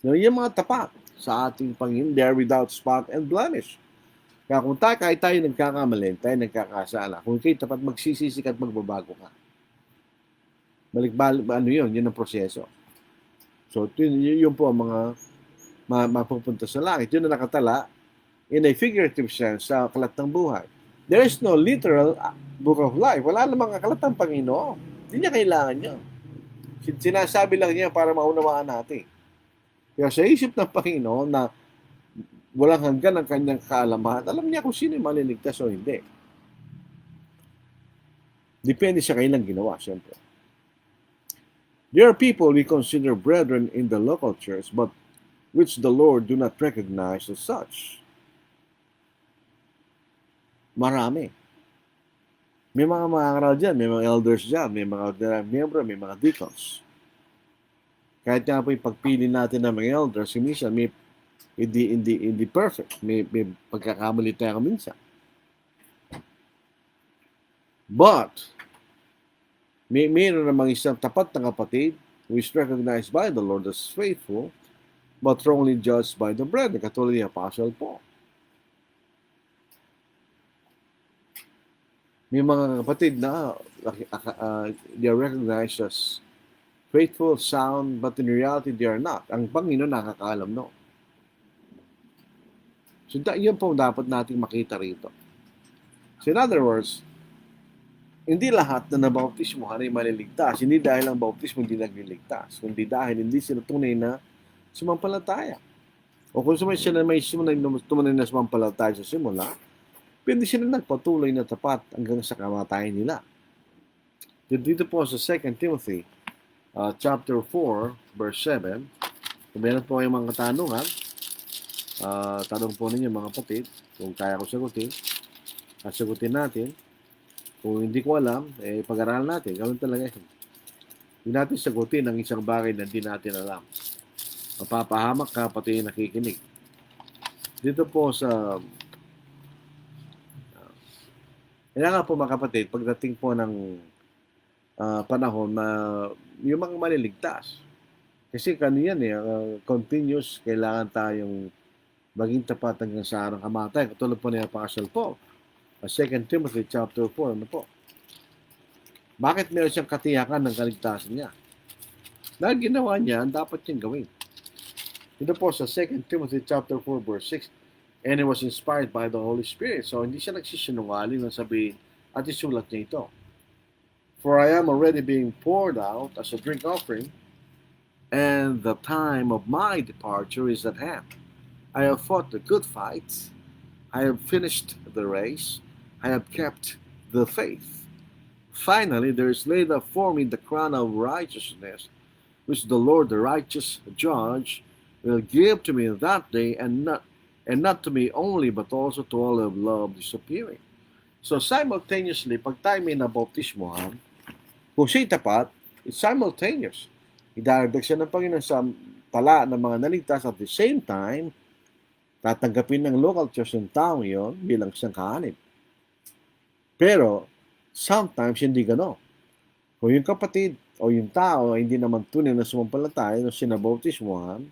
Yung mga tapat sa ating Panginoon, they are without spot and blemish. Kaya kung kahit tayo nagkakamali, tayo nagkakasala, kung kayo tapat magsisisi at magbabago ka. Yun ang proseso. So, yun po ang mga mapupunta sa langit. Yun ang nakatala in a figurative sense sa Aklat ng Buhay. There is no literal book of life. Wala namang aklat ng Panginoon. Hindi niya kailangan yun. Sinasabi lang niya para maunawaan natin. Kaya sa isip ng Panginoon na walang hanggan ang kanyang kaalaman, alam niya kung sino yung maliligtas o hindi. Depende sa kailang ginawa, siyempre. There are people we consider brethren in the local church, but which the Lord do not recognize as such. Marami. May mga mangaral dyan, may mga elders dyan, may mga miyembro, may mga deacons. Kahit nga po yung pagpili natin ng mga elders, minsan may hindi perfect. May pagkakamali tayo minsan. But, mayroon namang isang tapat na kapatid who is recognized by the Lord as faithful, but wrongly judged by the brethren, katulad ni Apostle Paul. May mga kapatid na they are recognized as faithful, sound, but in reality they are not. Ang Panginoon nakakaalam no. So yun po dapat nating makita rito. So in other words, hindi lahat na nabautismohan ay maliligtas. Hindi dahil ang bautismo hindi nagliligtas, kundi dahil hindi sila tunay na sumampalataya. O kung may tunay na sumampalataya sa simula, hindi sila nagpatuloy na tapat hanggang sa kamatayan nila. Dito po sa 2 Timothy chapter 4, verse 7, kung meron po kayong mga katanungan, tanong po ninyo mga kapatid, kung kaya ko sagutin, at sagutin natin. Kung hindi ko alam, pag-aralan natin. Gawin talaga yun. Hindi natin sagutin ang isang bagay na hindi natin alam. Mapapahamak ka pati yung nakikinig. Dito po sa kaya nga po mga kapatid, pagdating po ng panahon na yung mga maliligtas. Kasi yan continuous, kailangan tayong maging tapat hanggang sa arang kamatayan. Katulad po ni Apostle Paul. 2 Timothy chapter 4, ano po? Bakit meron siyang katiyakan ng kaligtasan niya? Dahil ginawa niya, ang dapat niyang gawin. Dito po sa 2 Timothy chapter 4, verse 6, and it was inspired by the Holy Spirit. So, hindi siya nagsisinungaling na sabihin at isulat niya ito. For I am already being poured out as a drink offering, and the time of my departure is at hand. I have fought the good fight. I have finished the race. I have kept the faith. Finally, there is laid up for me the crown of righteousness, which the Lord, the righteous judge, will give to me that day, and not to me only, but also to all who have loved his appearing. So simultaneously, pag tayo may nabautismohan, kung siya'y tapat, it's simultaneous. Idaragdag siya ng Panginoon sa tala ng mga naligtas at the same time, tatanggapin ng local church ng taong yon bilang isang kaanib. Pero, sometimes hindi gano'n. Kung yung kapatid o yung tao ay hindi naman tunay na sumampalataya nung sinabautismohan,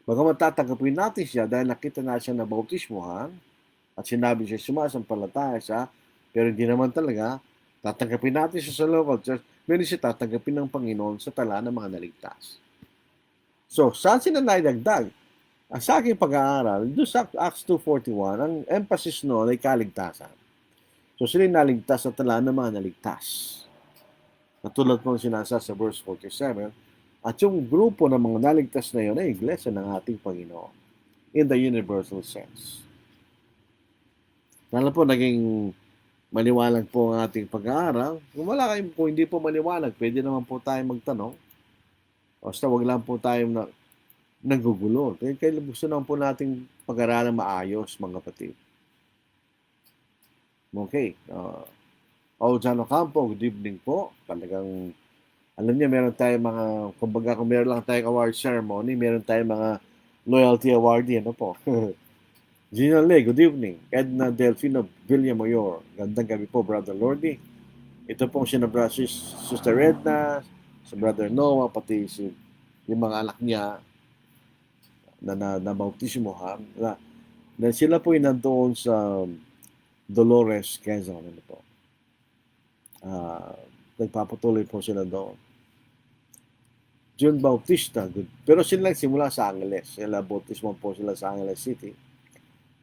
bagamat tatanggapin natin siya dahil nakita na siya na bautismohan at sinabi siya sumasampalataya siya, pero hindi naman talaga, tatanggapin natin siya sa local church, meron siya tatanggapin ng Panginoon sa tala ng mga naligtas. So, saan sila naidagdag? Sa aking pag-aaral, doon sa Acts 2:41, ang emphasis noon ay kaligtasan. So, So sila naligtas at tala ng mga naligtas. Katulad po sinasa sa verse 47, at yung grupo ng mga naligtas na yun ay iglesia ng ating Panginoon in the universal sense. Lalo po naging maliwanag po ang ating pag-aaral. Kung hindi po maliwanag, pwede naman po tayo magtanong. Basta wag lang po tayo nagugulo. Kaya gusto naman po nating pag-aralan maayos, mga kapatid. Okay. John Ocampo, good evening po. Talagang, alam niyo, meron tayong mga, kumbaga kung meron lang tayong award ceremony, meron tayong mga loyalty awardee, ano po. Gina Lee, good evening. Edna Delfino Villamayor, gandang gabi po, Brother Lordy. Ito pong sinabra si Sister Edna, si Brother Noah, pati yung mga anak niya na bautismohan. Na sila po nandoon sa Dolores, Quezon. Ano po. Nagpapatuloy po sila doon. John Bautista, good. Pero sila simula sa Angeles. Sila bautismo po sila sa Angeles City.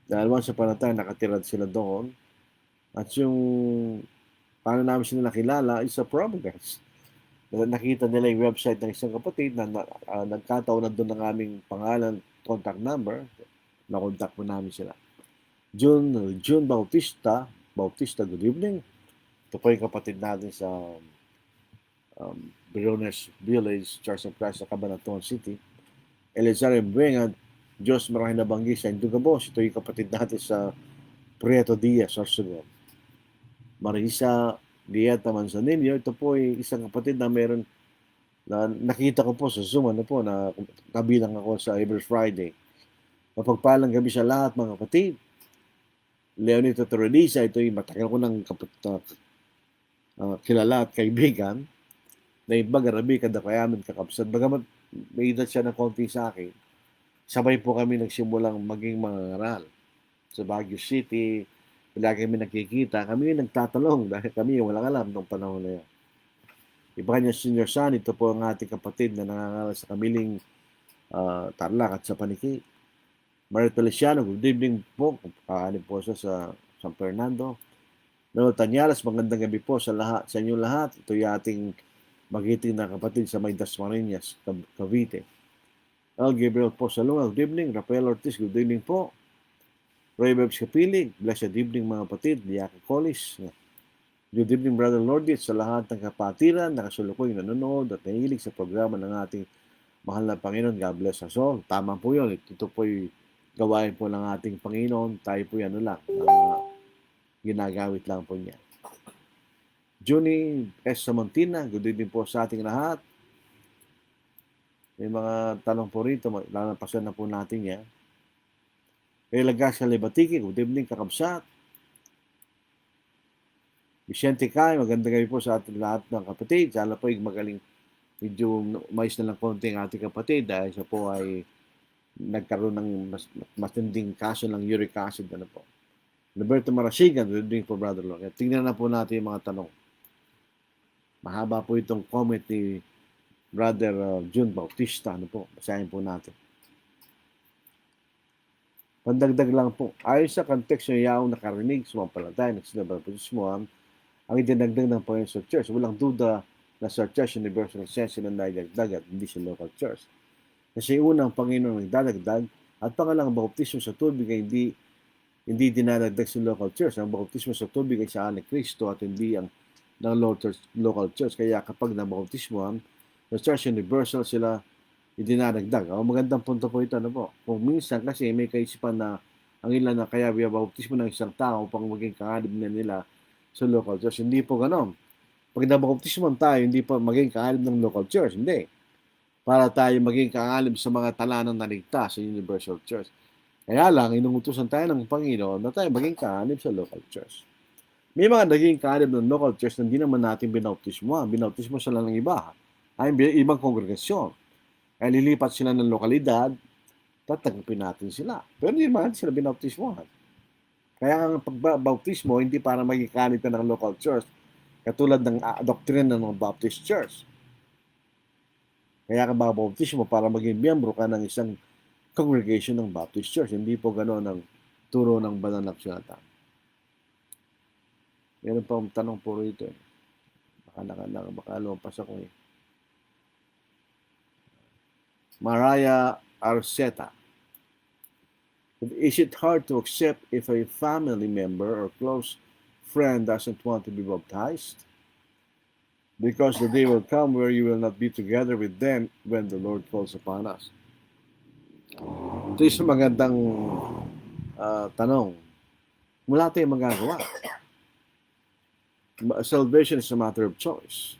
Dahil once upon a time, nakatira sila doon. At yung paano namin sila nakilala is sa Providence. Nakita nila yung website ng isang kapatid na nagkataon na doon ng aming pangalan, contact number. Na-contact po namin sila. June Bautista, good evening. Ito po yung kapatid natin sa Briones Village, Church of Christ sa Cabanatuan City. Elizario Buenga, Diyos maraming nabanggi sa Indugabos. Ito yung kapatid natin sa Prieto Diaz, Sorsogon. Marisa Dieta Manzanillo, ito po ay isang kapatid na meron na nakita ko po sa Zoom, ano po, na kabilang ako sa every Friday. Mapagpalang gabi sa lahat, mga kapatid. Leonito Torrelisa, ito yung matagal ko ng kilala at kaibigan, na iba garabi kada kayaman kakapsat. Bagamat may edad siya ng konti sa akin, sabay po kami nagsimulang maging mga ngaral. Sa Baguio City, lagi kami nakikita, kami nagtatanong dahil kami yung walang alam nung panahon na yun. Iba kanya senior son, ito po ang ating kapatid na nangangaral sa kamiling Tarlac at sa Paniki. Mario Feliciano, good evening po. Kaanin po siya sa San Fernando. Noel Tanyalas, magandang gabi po sa inyong lahat. Ito yung ating magiting na kapatid sa May Dasmariñas, Cavite. El Gabriel po sa Lunga, good evening. Rafael Ortiz, good evening po. Roy Bebs Kapilig, blessed evening mga kapatid. Liaki Collis, good evening Brother Lordy sa lahat ng kapatiran, nakasulukoy nanonood at nahilig sa programa ng ating mahal na Panginoon. God bless us all. Tama po yun. Ito po yung gawain po ng ating Panginoon. Tayo po yan lang. Ginagawit lang po niya. Juni S. Samantina, good evening po sa ating lahat. May mga tanong po rito, lalampasan na po natin yan. Relagasya Libatiki, good evening kakabsat. Vicente Kai, magandang gabi po sa ating lahat ng kapatid. Sana po ay magaling, medyo mais na lang konti ang ating kapatid dahil siya po ay nagkaroon ng matinding kaso ng uric acid. Ano po. Roberto Marasigan, good evening po Brother Lord. Tingnan na po natin yung mga tanong. Mahaba po itong comment ni Brother June Bautista. Ano po, basahin po natin. Pandagdag lang po, ayon sa kontekst ng yaong nakarinig, sumampalataya, nagsilabapusmuhan, ang idinagdag ng Panginoon sa church. Walang duda na sa church universal sense sila naidagdag at hindi sa local church. Kasi unang Panginoon nagdadagdag at pangalang bautismo sa tubig ay hindi dinadagdag sa local church. Ang bautismo sa tubig ay sa ni Kristo at hindi ang ng local church. Kaya kapag nabautismohan, sa church universal sila idinadagdag. Magandang punto po ito. Ano po? Kung minsan kasi may kaisipan na ang ilan na kaya bautismo ng isang tao pang maging kaanib na nila sa local church. Hindi po ganon. Pag nabautismo tayo, hindi po maging kaanib ng local church. Hindi. Para tayo maging kaanib sa mga talanang naligtas sa universal church. Kaya lang, inuutusan tayo ng Panginoon na tayo maging kaanib sa local church. May mga naging kaanib ng local church na hindi naman natin binautismo. Binautismo sila ng iba. Ay ibang kongregasyon. Kaya lilipat sila ng lokalidad, tatanggapin natin sila. Pero hindi naman sila binautismohan. Kaya ang pagbautismo, hindi para maging kanib ka ng local church, katulad ng doktrina ng Baptist Church. Kaya ka babautismo para maging miyembro ka ng isang congregation ng Baptist Church. Hindi po gano'n ang turo ng banal na kasulatan. Meron pa akong tanong po rito eh. Baka lumpas ako eh. Mariah Arceta. Is it hard to accept if a family member or close friend doesn't want to be baptized? Because the day will come where you will not be together with them when the Lord calls upon us. Ito isang magandang tanong. Wala tayong magagawa. Salvation is a matter of choice.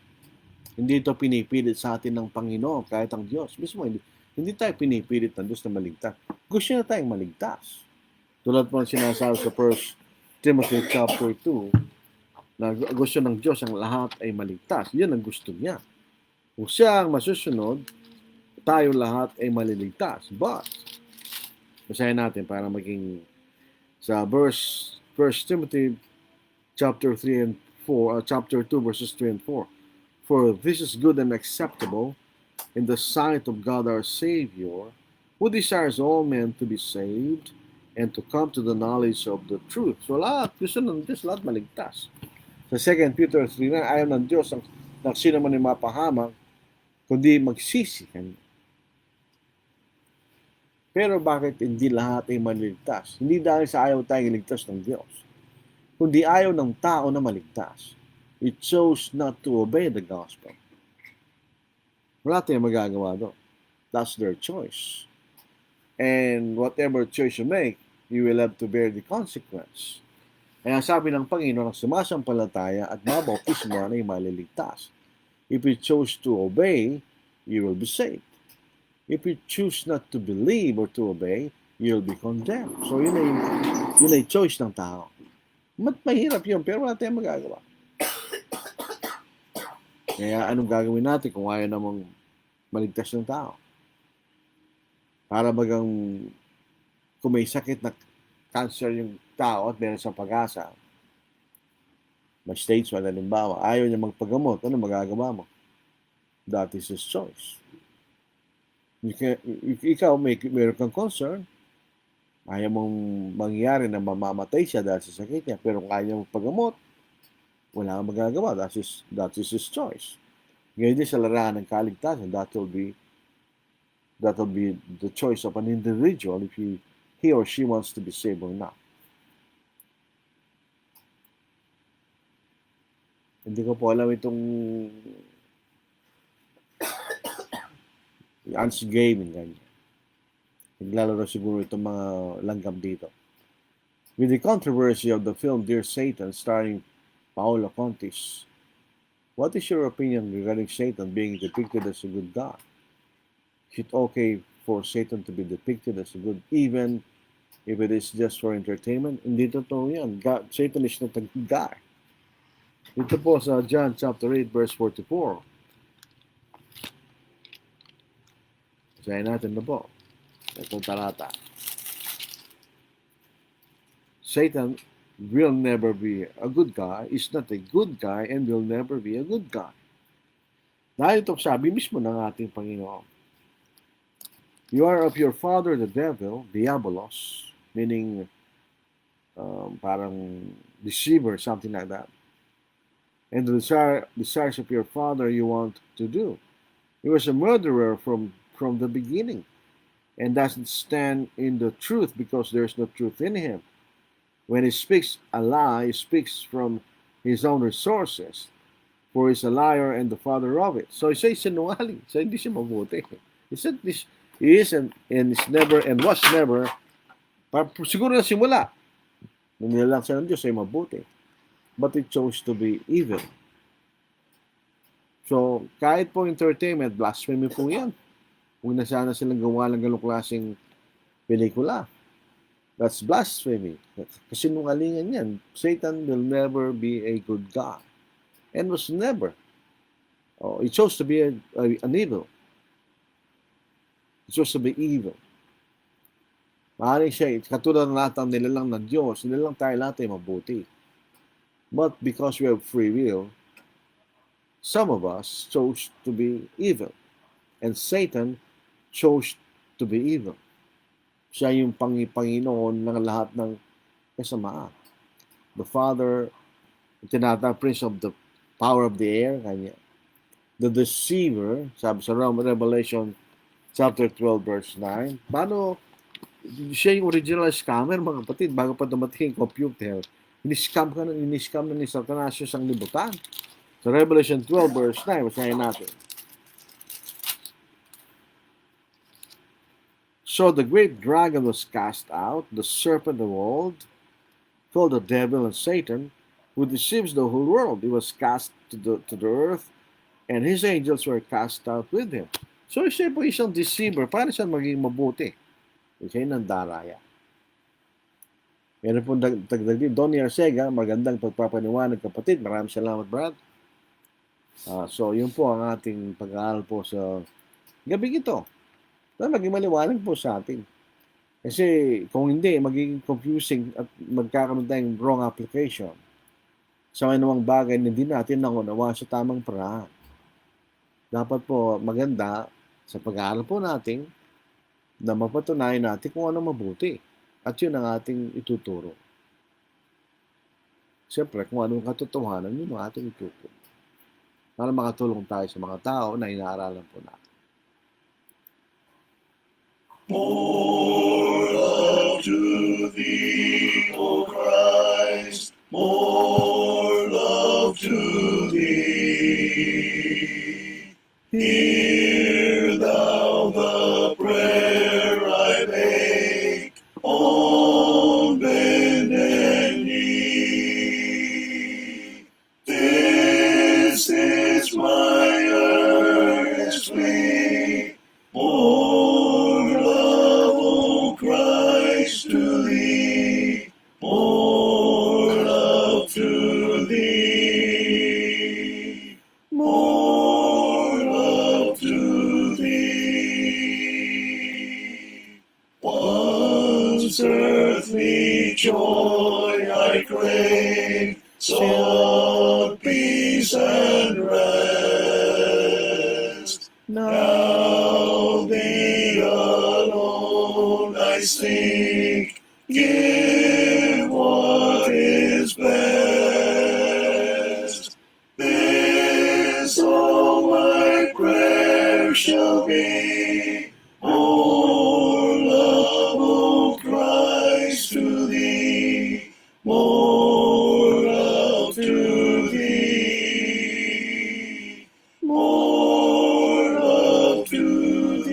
Hindi ito pinipilit sa atin ng Panginoon, kahit ang Diyos. Mismo, hindi tayo pinipilit ng Diyos na maligtas. Gusto niya tayong maligtas. Tulad po ang sinasabi sa 1 Timothy chapter 2, na gusto ng Diyos ang lahat ay maligtas. Yan ang gusto niya. Kung siya ang masusunod, tayo lahat ay maliligtas. But, basahin natin para maging sa 1 Timothy chapter 3 and 4, chapter 2 verses 3 and 4. For this is good and acceptable in the sight of God our Savior, who desires all men to be saved and to come to the knowledge of the truth. So lahat, gusto ng Diyos, lahat maligtas. Sa 2 Peter 3, ayaw ng Diyos ang sino man ay mapahamak, kundi magsisi kanya. Pero bakit hindi lahat ay maligtas? Hindi dahil sa ayaw tayong iligtas ng Diyos, kundi ayaw ng tao na maligtas. It chose not to obey the gospel. Wala tayong magagawa doon. That's their choice. And whatever choice you make, you will have to bear the consequence. Kaya sabi ng Panginoon, ang sumasampalataya at mabautismo ay maliligtas. If you choose to obey, you will be saved. If you choose not to believe or to obey, you'll be condemned. So yun ay choice ng tao. Mahirap yun, pero wala tayong magagawa. Kaya anong gagawin natin kung ayaw namang maligtas ng tao? Para bagang kung may sakit na cancer yung tao at meron sa pag-asa, may stage 1 halimbawa, ayaw niya magpagamot, ano magagawa mo? That is his choice. Ikaw meron kang concern, ayaw mong mangyari na mamamatay siya dahil sa sakit niya, pero kung ayaw niya magpagamot, wala kang magagawa. That is his choice. Ngayon din sa larangan ng kaligtasan, that will be the choice of an individual if he or she wants to be saved or not. Hindi ko po alam itong Ans Gaming ganyan. Naglalaro siguro itong mga langgam dito. With the controversy of the film Dear Satan starring Paolo Contis, what is your opinion regarding Satan being depicted as a good God? Is it okay for Satan to be depicted as a good, even if it is just for entertainment? Hindi totoo yan. Satan is not a good guy. Ito po sa John chapter 8 verse 44. Basahin natin na po. Itong talata. Satan will never be a good guy, is not a good guy, and will never be a good guy. Dahil itong sabi mismo ng ating Panginoon. You are of your father the devil, diabolos, meaning parang deceiver, something like that. And the desires of your father you want to do. He was a murderer from the beginning and doesn't stand in the truth because there's no truth in him. When he speaks a lie, he speaks from his own resources, for he's a liar and the father of it. So siya sinungaling. So hindi siya mabuti. He is and is never and was never. Siguro na simula. Nanilang siya ng Diyos ay mabuti. But it chose to be evil. So, kahit po entertainment, blasphemy po yan. Kung na sana silang gawa ng ganong klaseng pelikula. That's blasphemy. Kasinungalingan yan. Satan will never be a good God. And was never. He chose to be an evil. He chose to be evil. Maaaring siya, katulad ng lahat ng nilalang ng Diyos, nilalang tayo lahat ay mabuti. But because we have free will, some of us chose to be evil. And Satan chose to be evil. Siya yung Panginoon ng lahat ng kasamaan. The father Prince of the power of the air, kanya. The deceiver, sabi sa Revelation chapter 12 verse 9. Paano siya yung original scammer, mga kapatid, bago pa dumating yung computer. Ini-scam na ni Satanas yung sanglibutan. Sa Revelation 12 verse 9, basahin natin. So the great dragon was cast out, the serpent of old, called the devil and Satan, who deceives the whole world. He was cast to the earth, and his angels were cast out with him. So siya po isang deceiver. Paano siya maging mabuti? Siya yung nandaraya. Meron po dagdag din. Donnie Arcega, magandang pagpapaniwanag, kapatid. Maraming salamat, Brad. So yun po ang ating pag-aaral po sa gabing ito. Maging maliwanag po sa atin. Kasi kung hindi, magiging confusing at magkakaroon tayong wrong application sa anumang bagay na hindi natin nakunawa sa tamang paraan. Dapat po maganda sa pag-aaral po natin na mapatunayan natin kung ano mabuti. At yun ang ating ituturo. Siyempre, kung anong katotohanan, yun ang ating ituturo. Para makatulong tayo sa mga tao na inaaralan po natin. More love to thee, O Christ, more love to thee. Hear thou the prayer I make on bended knee. This is my earnest plea, more love, O Christ, to thee, more love to thee, more love to thee. Once earthly joy I crave, sought peace and rest. Now thee alone I seek, give what is best. This all my prayer shall be, more love, O Christ, to thee, more love to thee, more love to thee.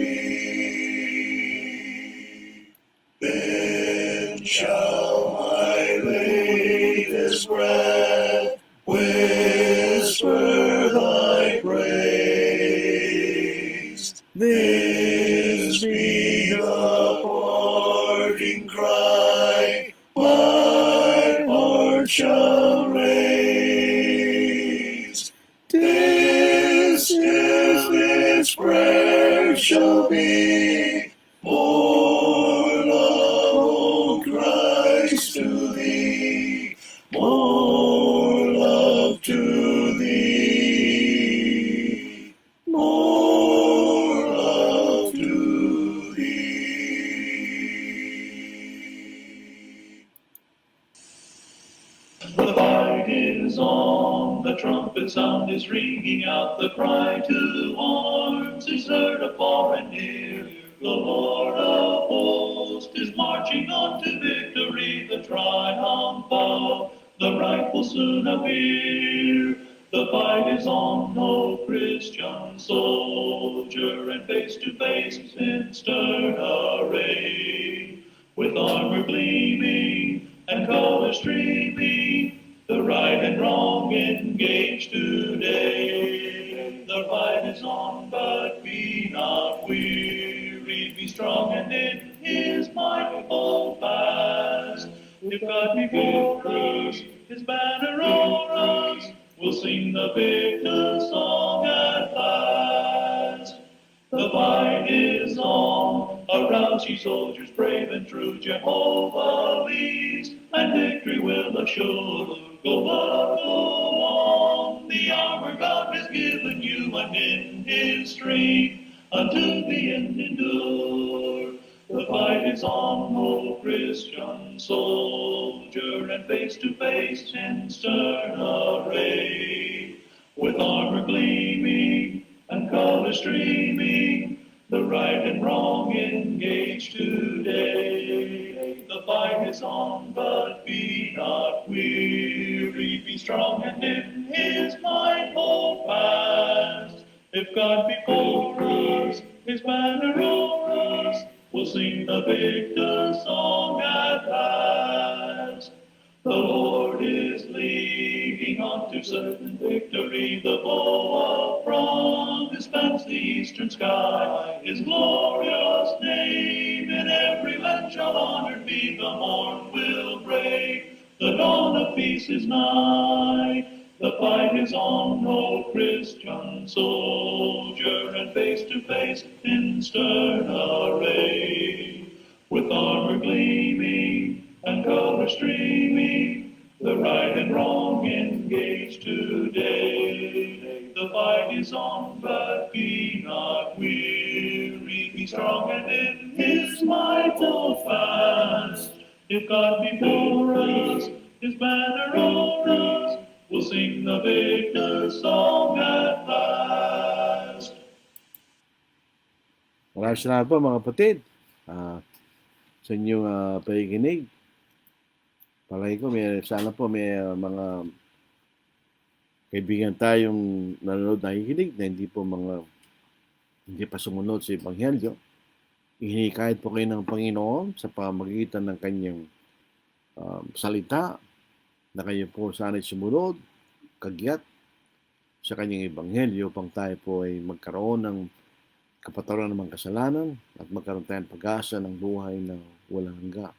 Then shall my latest breath whisper thy praise. This be the parting cry my heart shall raise. This prayer shall be, more love, O Christ, to thee, more love to thee, more love to thee. The fight is on, the trumpet sound is ringing out, the cry to arms is heard afar and near. The Lord of hosts is marching on to victory, the triumph of the right will soon appear. The fight is on, O Christian soldier, and face to face in stern array, with armor gleaming and colors streaming, the right and wrong engaged today. The fight is on, but be not weary, be strong and in his might hold fast. If God be with us, his banner o'er us, we'll sing the victor's song at last. The fight is on, arouse ye soldiers brave and true, Jehovah leads, and victory will assure. Go up, go on, the armor God has given you, and in his strength unto the end endure. The fight is on, O Christian soldier, and face to face in stern array, with armor gleaming and colors streaming, the right and wrong engage today. The fight is on, but be not weary, be strong and in his might hold fast. If God be for us, his banner o'er us, we'll sing the victor's song at last. The Lord is leading on to certain victory. The bow of promise spans the eastern sky. His glorious name in every land shall honored be. The morn will break. The dawn of peace is nigh. The fight is on, O Christian soldier, and face to face in stern array, with armor gleaming and color streaming, the right and wrong engage today. The fight is on, but be not weary, be strong and in his might hold fast. If God be for us, his banner o'er us, we'll sing the victor's song at last. Maraming salamat po mga kapatid sa inyong pakikinig. Palagi ko, sana po may mga kaibigan tayong nanonood, nakikinig na hindi pa sumunod sa Ebanghelyo. Ihinikayat po kayo ng Panginoon sa pamamagitan ng kanyang salita na kayo po sana'y sumunod, kagyat sa kanyang Ebanghelyo upang tayo po ay magkaroon ng kapatawaran ng mga kasalanan at magkaroon tayo ng pag-asa ng buhay na walang hanggan.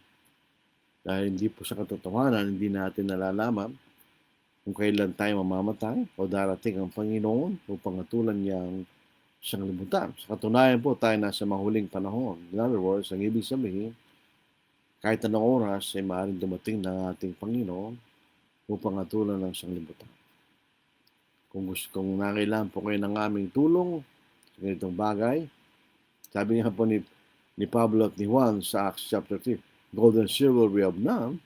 Dahil hindi po sa katotohanan, hindi natin nalalaman kung kailan tayo mamamatay o darating ang Panginoon upang hatulan niya ang sanglibutan. Sa katunayan po, tayo nasa mahuling panahon. In other words, ang ibig sabihin, kahit anong oras ay maaaring dumating ng ating Panginoon upang hatulan ang sanglibutan. Kung nangailangan po kayo ng aming tulong sa ganitong bagay, sabi nga po ni Pablo at ni Juan sa Acts chapter 3, gold and silver we have none,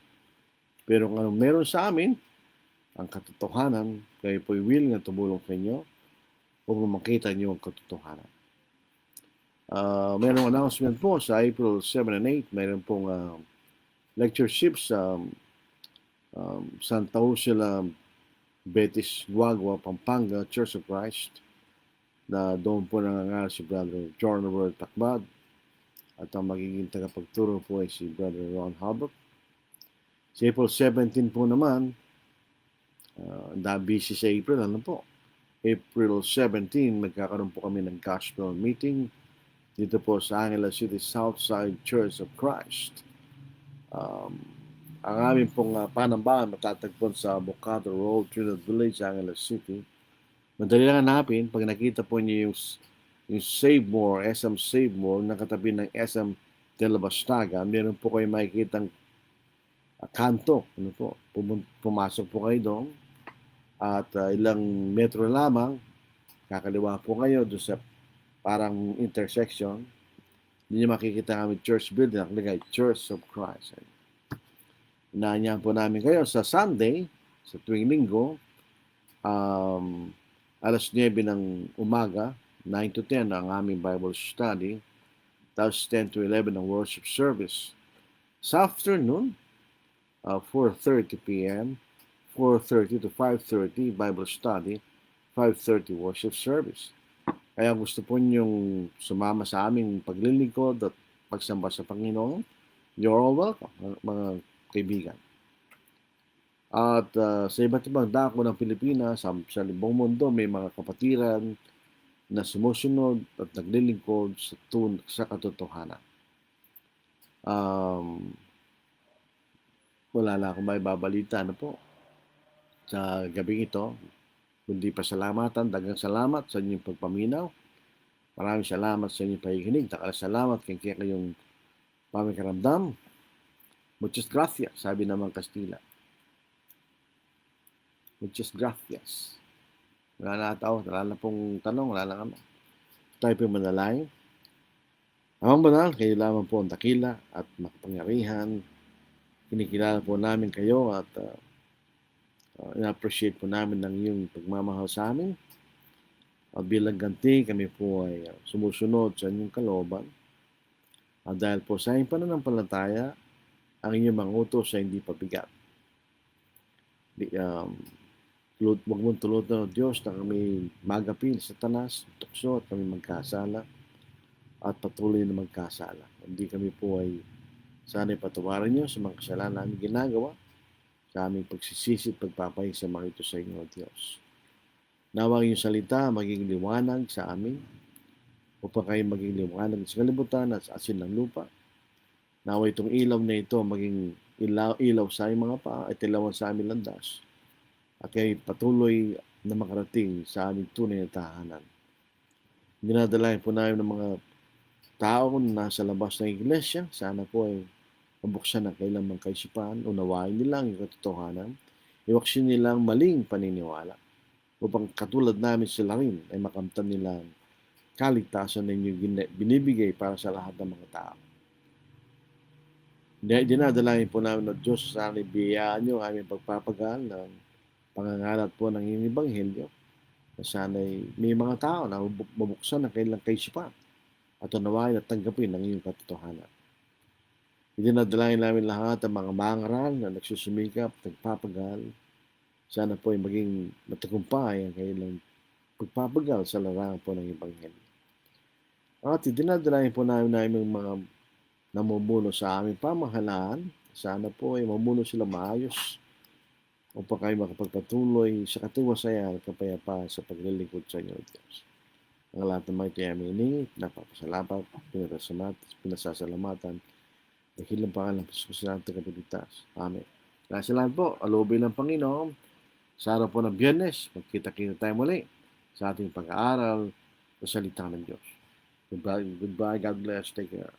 pero kung anong meron sa amin, ang katotohanan, kayo po'y willing na tumulong sa inyo upang makita niyo ang katotohanan. Mayroong announcement po sa April 7 and 8, mayroon pong lectureship sa Santa Ursula, Betis, Guagua, Pampanga, Church of Christ, na doon po nangangaral si Brother John Robert Takbad, at ang magiging tagapagturo po ay si Brother Ron Halbert. Sa April 17 po naman, busy sa April, April 17, magkakaroon po kami ng gospel meeting dito po sa Angeles City Southside Church of Christ. Ang aming pong panambahan matatagpon sa Bocado Road, Trinidad Village, Angeles City. Madali lang hanapin pag nakita po niyo yung Save More, SM Save More, nakatabi ng SM De La Bastaga, meron po kayo makikitang kanto. Pumasok po kayo doon. At ilang metro lamang, kakaliwa po kayo doon sa parang intersection. Hindi nyo makikita kami church building, nakalagay Church of Christ. Inaanyahan po namin kayo sa Sunday, sa tuwing linggo, alas 9 ng umaga, 9 to 10 ang aming Bible study, tapos 10 to 11 ang worship service. Sa afternoon, 4:30 p.m., 4:30 to 5:30 Bible study, 5:30 worship service. Kaya gusto po niyong sumama sa aming paglilingkod at pagsamba sa Panginoon, you're all welcome, mga kaibigan. At sa iba't ibang dako ng Pilipinas, sa libong mundo, may mga kapatiran na sumusunod at naglilingkod sa katotohanan. Wala na akong may babalita po sa gabing ito. Kundi pasalamatan, dagang salamat sa inyong pagpaminaw. Maraming salamat sa inyong pakikinig. Salamat kaya kayong pamikaramdam. Muchas gracias, sabi naman Kastila. Muchas gracias. Wala na pong tanong, wala na ano. Tayo po manalangin. Amang banal, kayo lamang po ang dakila at makapangyarihan. Kinikilala po namin kayo at ina-appreciate po namin ng iyong pagmamahal sa amin. At bilang ganti, kami po ay sumusunod sa inyong kalooban. At dahil po sa inyong pananampalataya, ang inyong mga utos ay hindi pabigat. Huwag mong tulad na Diyos na kami magapil sa tanas, tukso at kami magkasala at patuloy na magkasala. Hindi kami po ay sana'y patawarin niyo sa mga kasalanan namin ginagawa sa aming pagsisisi at pagpapahinga sa mga ito sa inyo, Diyos. Nawa ang iyong salita maging liwanag sa amin upang kayo maging liwanag sa kalibutan at sa asin ng lupa. Nawa itong ilaw na ito maging ilaw sa aming mga paa at ilawan sa aming landas at kayo patuloy na makarating sa aming tunay na tahanan. Dinadalayan po namin ng mga tao na nasa labas ng iglesia. Sana po ay mabuksan ang kailang mga kaisipan, unawain nilang yung katotohanan, iwaksin nilang maling paniniwala upang katulad namin sila rin ay makamtan nilang kaligtasan na inyong binibigay para sa lahat ng mga tao. Dinadalayan po namin ng Diyos sa sana'y biyayaan niyo ang aming pagpapagal ng pangangalat po ng inyong ebanghelyo na sana'y may mga tao na mabuksan ang kailang kaisipan at unawain at tanggapin ang iyong katotohanan. Dinadalayan namin lahat ang mga mangaral na nagsusumikap, nagpapagal. Sana po ay maging matagumpay ang kailang pagpapagal sa larangan po ng ebanghelyo. At dinadalayan po namin mga namumuno sa aming pamahalaan. Sana po ay mamuno sila maayos upang kayo makapagpatuloy sa katiwasayan at kapayapaan sa paglilingkod sa inyo, Diyos. Ang lahat ng mga ito ay aming iningi, napapasalamat, pinasasalamatan, dahil ang pangalan ng Diyos sa ating kapilitas. Amen. Kaya sa lahat po, alubin ng Panginoon, sa araw po ng Biyernes, magkita-kita tayo muli sa ating pag-aaral sa salita ng Diyos. Goodbye, God bless, take care.